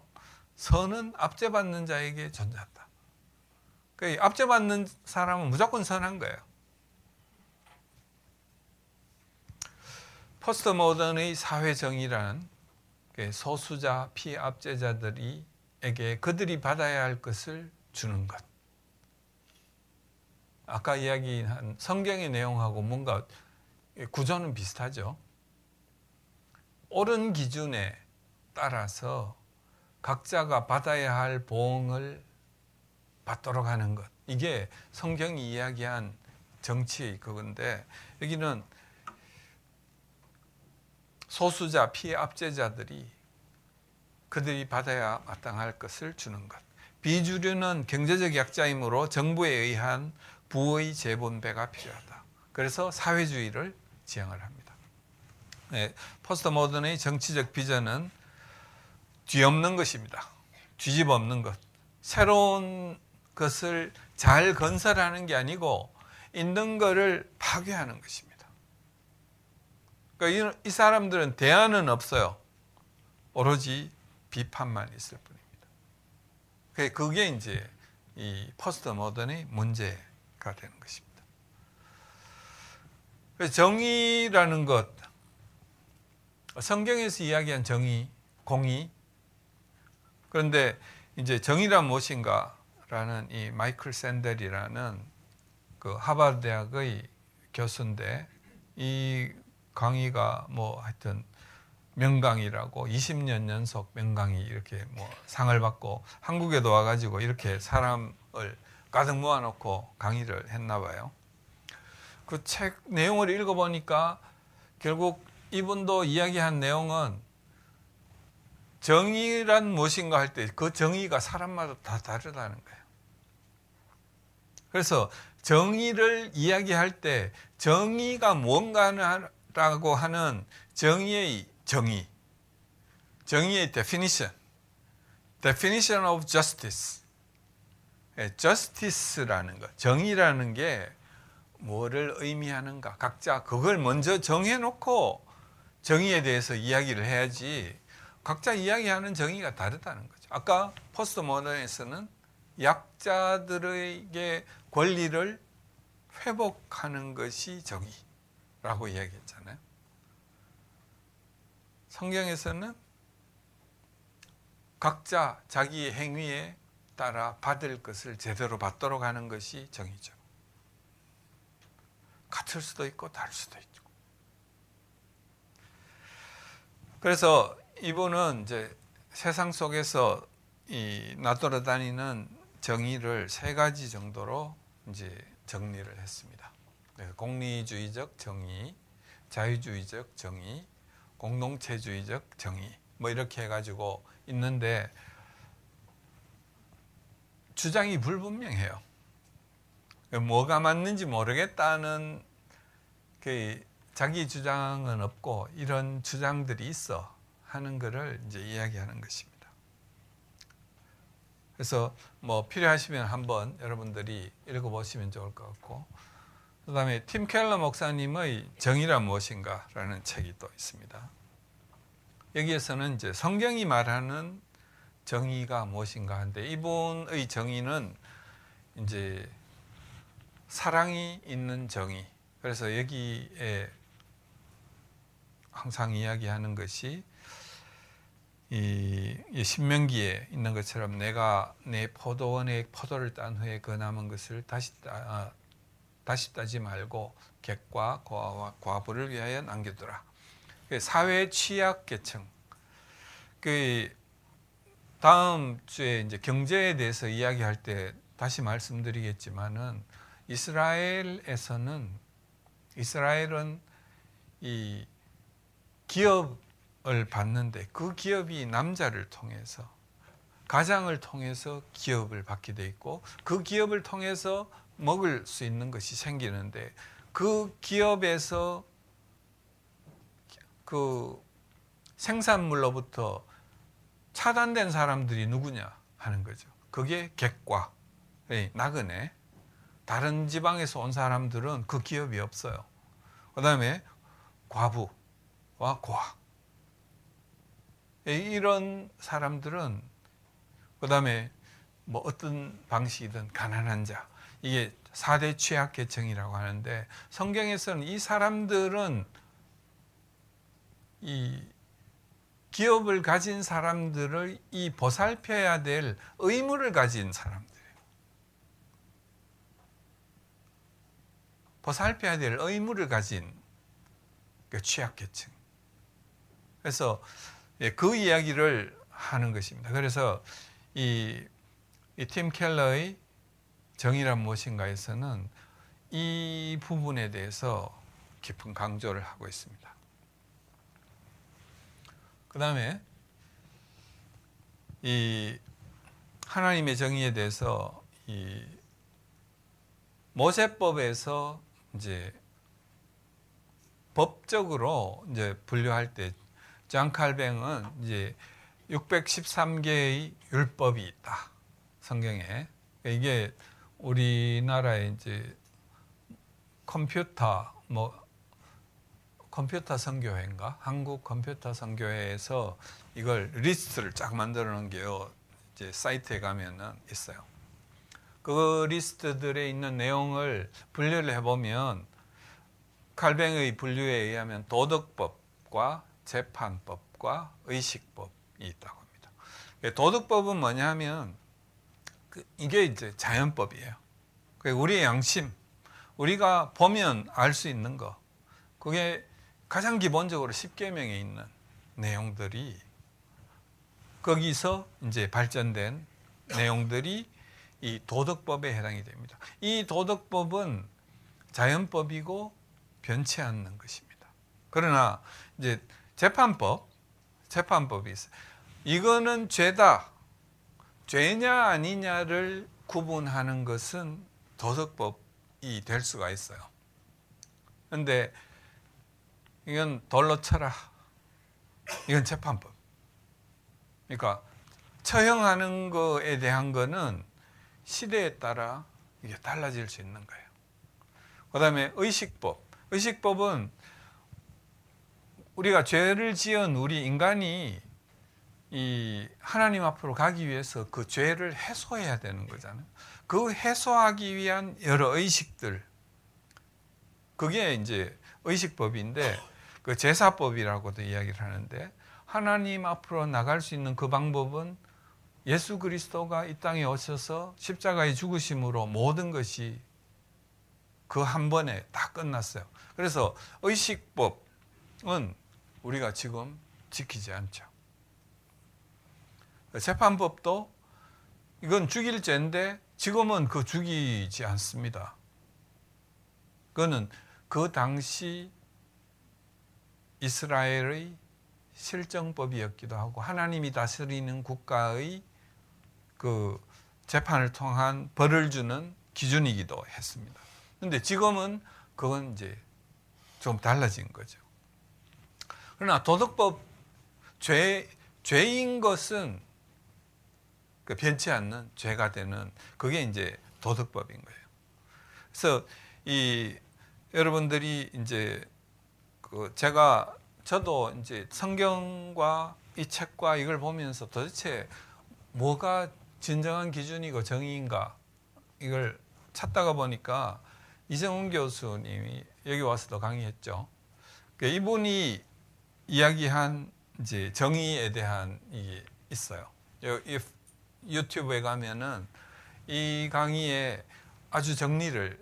선은 압제받는 자에게 존재한다. 그러니까 압제받는 사람은 무조건 선한 거예요. 포스트 모던의 사회 정의란 소수자 피압제자들에게 그들이 받아야 할 것을 주는 것. 아까 이야기한 성경의 내용하고 뭔가 구조는 비슷하죠. 옳은 기준에 따라서 각자가 받아야 할 보응을 받도록 하는 것. 이게 성경이 이야기한 정치의 그건데, 여기는 소수자, 피해 압제자들이 그들이 받아야 마땅할 것을 주는 것. 비주류는 경제적 약자이므로 정부에 의한 부의 재분배가 필요하다. 그래서 사회주의를 지향을 합니다. 네, 포스트 모던의 정치적 비전은 뒤엎는 것입니다. 뒤집어 엎는 것. 새로운 것을 잘 건설하는 게 아니고 있는 것을 파괴하는 것입니다. 그러니까 이 사람들은 대안은 없어요. 오로지 비판만 있을 뿐입니다. 그게 이제 이 포스트 모던의 문제가 되는 것입니다. 정의라는 것, 성경에서 이야기한 정의, 공의. 그런데 이제 정의란 무엇인가라는 이 마이클 샌델이라는 그 하버드 대학의 교수인데 이 강의가 뭐 하여튼 명강이라고 20년 연속 명강이 이렇게 뭐 상을 받고 한국에도 와가지고 이렇게 사람을 가득 모아놓고 강의를 했나 봐요. 그 책 내용을 읽어보니까 결국 이분도 이야기한 내용은 정의란 무엇인가 할 때 그 정의가 사람마다 다 다르다는 거예요. 그래서 정의를 이야기할 때 정의가 뭔가라고 하는 정의의 definition of justice. justice라는 것, 정의라는 게 뭐를 의미하는가. 각자 그걸 먼저 정해놓고 정의에 대해서 이야기를 해야지 각자 이야기하는 정의가 다르다는 거죠. 아까 포스트 모던에서는 약자들에게 권리를 회복하는 것이 정의라고 이야기했잖아요. 성경에서는 각자 자기의 행위에 따라 받을 것을 제대로 받도록 하는 것이 정의죠. 같을 수도 있고 다를 수도 있고. 그래서 이분은 이제 세상 속에서 이 나돌아다니는 정의를 세 가지 정도로 이제 정리를 했습니다. 공리주의적 정의, 자유주의적 정의, 공동체주의적 정의 뭐 이렇게 해가지고 있는데 주장이 불분명해요. 뭐가 맞는지 모르겠다는 그 자기 주장은 없고 이런 주장들이 있어 하는 것을 이제 이야기하는 것입니다. 그래서 뭐 필요하시면 한번 여러분들이 읽어보시면 좋을 것 같고, 그다음에 팀 켈러 목사님의 정의란 무엇인가라는 책이 또 있습니다. 여기에서는 이제 성경이 말하는 정의가 무엇인가 하는데 이분의 정의는 이제 사랑이 있는 정의. 그래서 여기에 항상 이야기하는 것이 이 신명기에 있는 것처럼 내가 내 포도원에 포도를 딴 후에 그 남은 것을 다시 따지 말고 객과 고아와 과부를 위하여 남겨두라. 사회 취약 계층. 그 다음 주에 이제 경제에 대해서 이야기할 때 다시 말씀드리겠지만은 이스라엘은 이 기업을 받는데 그 기업이 남자를 통해서 가장을 통해서 기업을 받게 돼 있고 그 기업을 통해서 먹을 수 있는 것이 생기는데 그 기업에서 그 생산물로부터 차단된 사람들이 누구냐 하는 거죠. 그게 객과 나그네. 다른 지방에서 온 사람들은 그 기업이 없어요. 그 다음에 과부와 고아. 이런 사람들은 그 다음에 뭐 어떤 방식이든 가난한 자. 이게 4대 취약계층이라고 하는데 성경에서는 이 사람들은 이 기업을 가진 사람들을 이 보살펴야 될 의무를 가진 사람들이에요. 보살펴야 될 의무를 가진 취약계층. 그래서 그 이야기를 하는 것입니다. 그래서 이 팀 켈러의 정의란 무엇인가에서는 이 부분에 대해서 깊은 강조를 하고 있습니다. 그다음에 이 하나님의 정의에 대해서 이 모세법에서 이제 법적으로 이제 분류할 때 잔 칼뱅은 이제 613개의 율법이 있다. 성경에. 이게 우리나라의 이제 컴퓨터 선교회인가? 한국 컴퓨터 선교회에서 이걸 리스트를 쫙 만들어 놓은 게요. 이제 사이트에 가면은 있어요. 그 리스트들에 있는 내용을 분류를 해보면 칼뱅의 분류에 의하면 도덕법과 재판법과 의식법이 있다고 합니다. 도덕법은 뭐냐 하면 이게 이제 자연법이에요. 우리의 양심, 우리가 보면 알 수 있는 거, 그게 가장 기본적으로 10계명에 있는 내용들이 거기서 이제 발전된 내용들이 이 도덕법에 해당이 됩니다. 이 도덕법은 자연법이고 변치 않는 것입니다. 그러나 이제 재판법이 있어요. 이거는 죄다, 죄냐 아니냐를 구분하는 것은 도덕법이 될 수가 있어요. 그런데 이건 돌로 쳐라. 이건 재판법. 그러니까 처형하는 거에 대한 거는 시대에 따라 이게 달라질 수 있는 거예요. 그다음에 의식법은 우리가 죄를 지은 우리 인간이 이 하나님 앞으로 가기 위해서 그 죄를 해소해야 되는 거잖아요. 그 해소하기 위한 여러 의식들, 그게 이제 의식법인데, 그 제사법이라고도 이야기를 하는데, 하나님 앞으로 나갈 수 있는 그 방법은 예수 그리스도가 이 땅에 오셔서 십자가의 죽으심으로 모든 것이 그 한 번에 다 끝났어요. 그래서 의식법은 우리가 지금 지키지 않죠. 재판법도 이건 죽일 죄인데 지금은 그 죽이지 않습니다. 그거는 그 당시 이스라엘의 실정법이었기도 하고 하나님이 다스리는 국가의 그 재판을 통한 벌을 주는 기준이기도 했습니다. 그런데 지금은 그건 이제 좀 달라진 거죠. 그러나 도덕법, 죄인 것은 그 변치 않는 죄가 되는 그게 이제 도덕법인 거예요. 그래서 여러분들이 이제 저도 이제 성경과 이 책과 이걸 보면서 도대체 뭐가 진정한 기준이고 정의인가 이걸 찾다가 보니까 이정훈 교수님이 여기 와서도 강의했죠. 이분이 이야기한 이제 정의에 대한 이게 있어요. 유튜브에 가면은 이 강의에 아주 정리를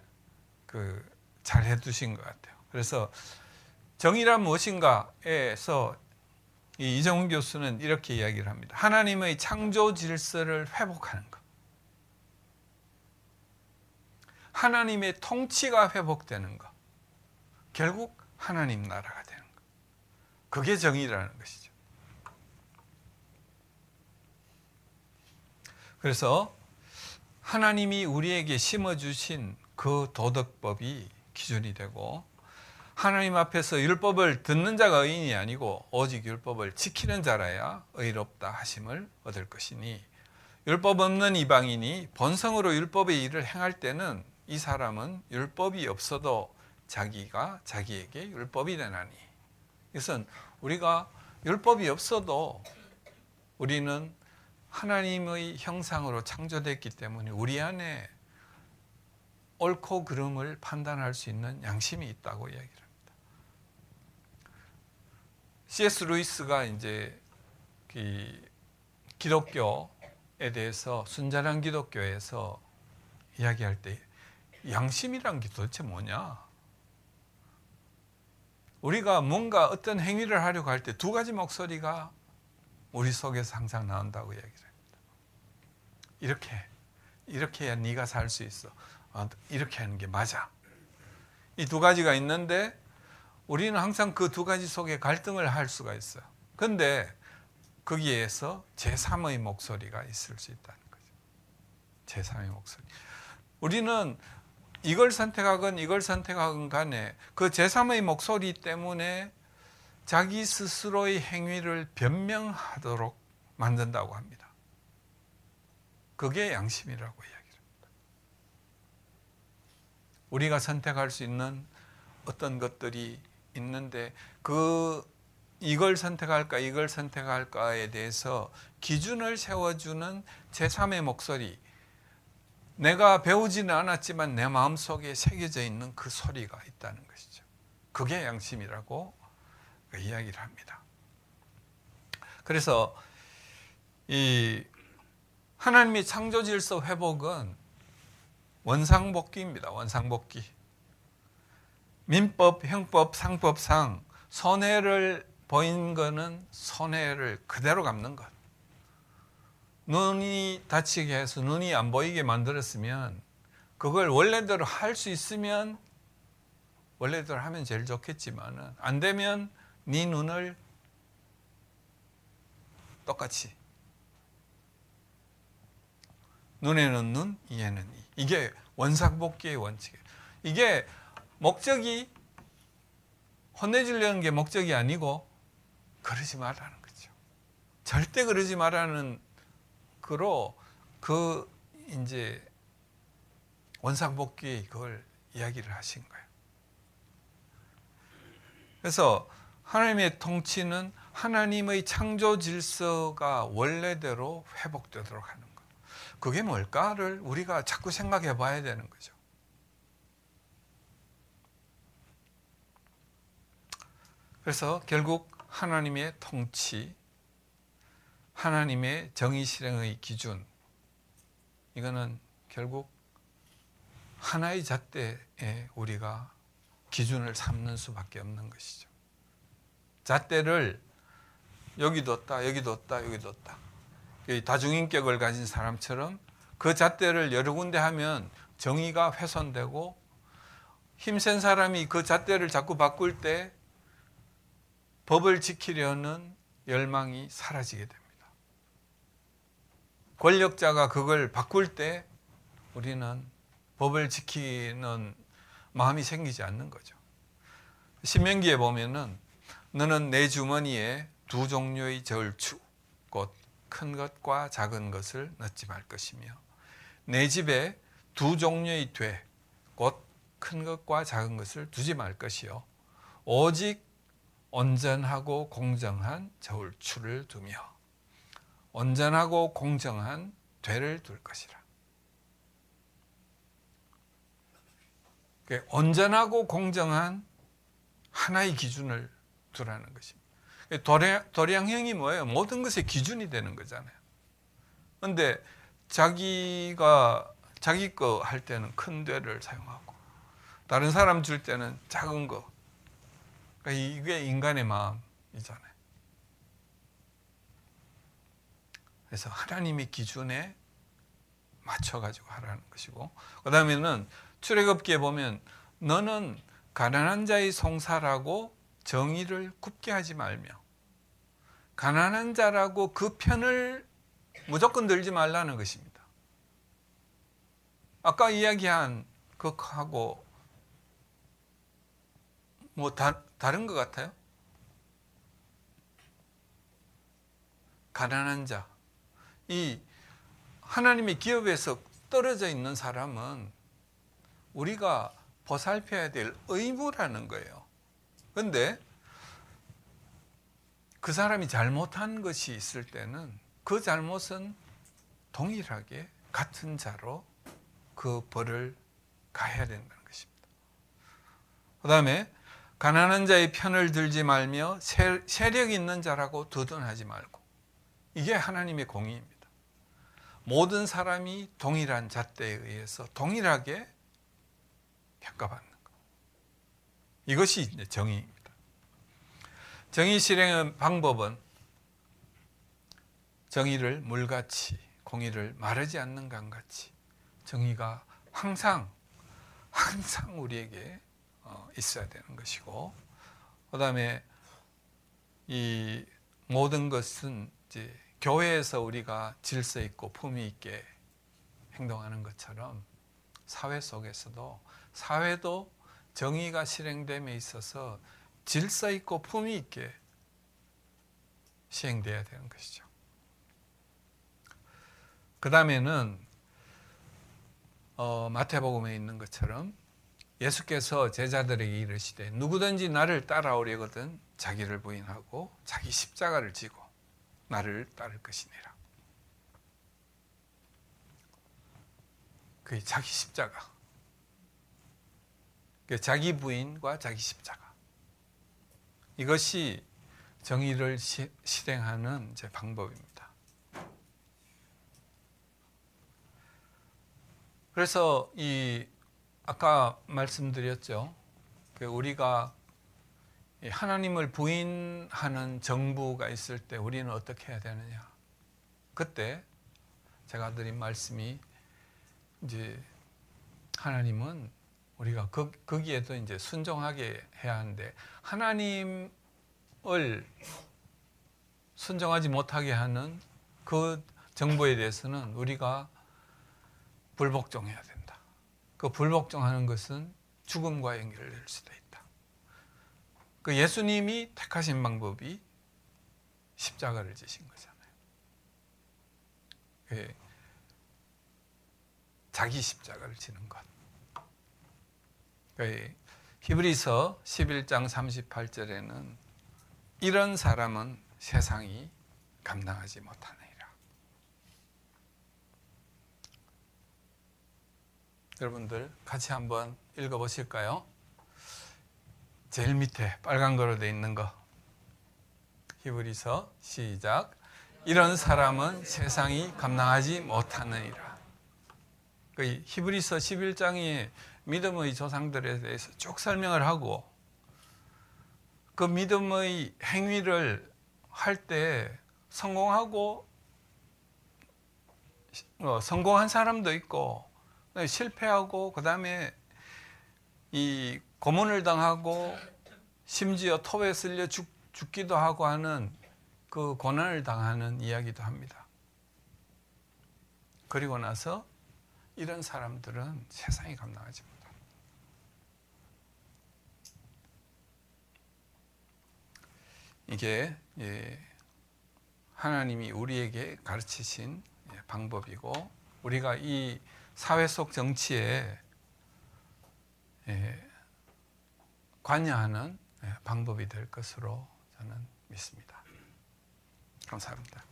잘 해두신 것 같아요. 그래서 정의란 무엇인가에서 이정훈 교수는 이렇게 이야기를 합니다. 하나님의 창조 질서를 회복하는 것. 하나님의 통치가 회복되는 것. 결국 하나님 나라가 되는 것. 그게 정의라는 것이죠. 그래서 하나님이 우리에게 심어주신 그 도덕법이 기준이 되고, 하나님 앞에서 율법을 듣는 자가 의인이 아니고 오직 율법을 지키는 자라야 의롭다 하심을 얻을 것이니, 율법 없는 이방인이 본성으로 율법의 일을 행할 때는 이 사람은 율법이 없어도 자기가 자기에게 율법이 되나니. 이것은 우리가 율법이 없어도 우리는 하나님의 형상으로 창조됐기 때문에 우리 안에 옳고 그름을 판단할 수 있는 양심이 있다고 이야기를 합니다. C.S. 루이스가 이제 기독교에 대해서 순전한 기독교에서 이야기할 때 양심이란 게 도대체 뭐냐? 우리가 뭔가 어떤 행위를 하려고 할 때 두 가지 목소리가 우리 속에서 항상 나온다고 이야기를 합니다. 이렇게 해야 네가 살 수 있어. 이렇게 하는 게 맞아. 이 두 가지가 있는데 우리는 항상 그 두 가지 속에 갈등을 할 수가 있어요. 그런데 거기에서 제3의 목소리가 있을 수 있다는 거죠. 제3의 목소리. 우리는 이걸 선택하건 이걸 선택하건 간에 그 제3의 목소리 때문에 자기 스스로의 행위를 변명하도록 만든다고 합니다. 그게 양심이라고 이야기합니다. 우리가 선택할 수 있는 어떤 것들이 있는데 이걸 선택할까 이걸 선택할까에 대해서 기준을 세워주는 제3의 목소리, 내가 배우지는 않았지만 내 마음속에 새겨져 있는 그 소리가 있다는 것이죠. 그게 양심이라고 이야기를 합니다. 그래서 이 하나님의 창조 질서 회복은 원상복귀입니다. 원상복귀. 민법, 형법, 상법상 손해를 보인 거는 손해를 그대로 갚는 것. 눈이 다치게 해서 눈이 안 보이게 만들었으면 그걸 원래대로 할 수 있으면 원래대로 하면 제일 좋겠지만 안 되면 네 눈을 똑같이 눈에는 눈, 이에는 이. 이게 원상복귀의 원칙이에요. 이게 목적이 혼내주려는 게 목적이 아니고 그러지 말라는 거죠. 절대 그러지 말라는 거로 이제 원상복귀의 그걸 이야기를 하신 거예요. 그래서 하나님의 통치는 하나님의 창조 질서가 원래대로 회복되도록 하는 것. 그게 뭘까를 우리가 자꾸 생각해 봐야 되는 거죠. 그래서 결국 하나님의 통치, 하나님의 정의 실행의 기준, 이거는 결국 하나의 잣대에 우리가 기준을 삼는 수밖에 없는 것이죠. 잣대를 여기 뒀다, 여기 뒀다, 여기 뒀다. 다중인격을 가진 사람처럼 그 잣대를 여러 군데 하면 정의가 훼손되고 힘센 사람이 그 잣대를 자꾸 바꿀 때 법을 지키려는 열망이 사라지게 됩니다. 권력자가 그걸 바꿀 때 우리는 법을 지키는 마음이 생기지 않는 거죠. 신명기에 보면은 너는 내 주머니에 두 종류의 저울추, 곧 큰 것과 작은 것을 넣지 말 것이며 내 집에 두 종류의 돼, 곧 큰 것과 작은 것을 두지 말 것이요 오직 온전하고 공정한 저울추를 두며 온전하고 공정한 되를 둘 것이라. 온전하고 공정한 하나의 기준을 두라는 것입니다. 도량형이 뭐예요? 모든 것의 기준이 되는 거잖아요. 그런데 자기가 자기 거 할 때는 큰 되를 사용하고 다른 사람 줄 때는 작은 거. 그러니까 이게 인간의 마음이잖아요. 그래서 하나님의 기준에 맞춰가지고 하라는 것이고, 그 다음에는 출애굽기에 보면 너는 가난한 자의 송사라고 정의를 굽게 하지 말며 가난한 자라고 그 편을 무조건 들지 말라는 것입니다. 아까 이야기한 그하고 뭐 다른 것 같아요? 가난한 자, 이 하나님의 기업에서 떨어져 있는 사람은 우리가 보살펴야 될 의무라는 거예요. 그런데 그 사람이 잘못한 것이 있을 때는 그 잘못은 동일하게 같은 자로 그 벌을 가해야 된다는 것입니다. 그 다음에 가난한 자의 편을 들지 말며 세력 있는 자라고 두둔하지 말고, 이게 하나님의 공의입니다. 모든 사람이 동일한 잣대에 의해서 동일하게 평가받는 것. 이것이 이제 정의입니다. 정의 실행의 방법은 정의를 물같이, 공의를 마르지 않는 강같이, 정의가 항상 우리에게 있어야 되는 것이고, 그 다음에 이 모든 것은 이제 교회에서 우리가 질서 있고 품위 있게 행동하는 것처럼 사회 속에서도 사회도 정의가 실행됨에 있어서 질서 있고 품위 있게 시행돼야 되는 것이죠. 그 다음에는 마태복음에 있는 것처럼 예수께서 제자들에게 이르시되 누구든지 나를 따라오려거든 자기를 부인하고 자기 십자가를 지고 나를 따를 것이니라. 그 자기 십자가, 자기 부인과 자기 십자가, 이것이 정의를 실행하는 이제 방법입니다. 그래서 이 아까 말씀드렸죠. 우리가 하나님을 부인하는 정부가 있을 때 우리는 어떻게 해야 되느냐? 그때 제가 드린 말씀이 이제 하나님은 우리가 거기에도 이제 순종하게 해야 하는데 하나님을 순종하지 못하게 하는 그 정부에 대해서는 우리가 불복종해야 된다. 그 불복종하는 것은 죽음과 연결될 수도 있다. 그 예수님이 택하신 방법이 십자가를 지신 거잖아요. 자기 십자가를 지는 것. 히브리서 11장 38절에는 이런 사람은 세상이 감당하지 못하느니라. 여러분들 같이 한번 읽어보실까요? 제일 밑에 빨간 거로 되어 있는 거. 히브리서 시작. 이런 사람은 세상이 감당하지 못하느니라. 히브리서 11장이 믿음의 조상들에 대해서 쭉 설명을 하고 그 믿음의 행위를 할 때 성공하고 성공한 사람도 있고 실패하고 그다음에 이 고문을 당하고 심지어 토에 쓸려 죽기도 하고 하는 그 고난을 당하는 이야기도 합니다. 그리고 나서 이런 사람들은 세상이 감당하지 못합니다. 이게 하나님이 우리에게 가르치신 방법이고 우리가 이 사회 속 정치에 관여하는 방법이 될 것으로 저는 믿습니다. 감사합니다.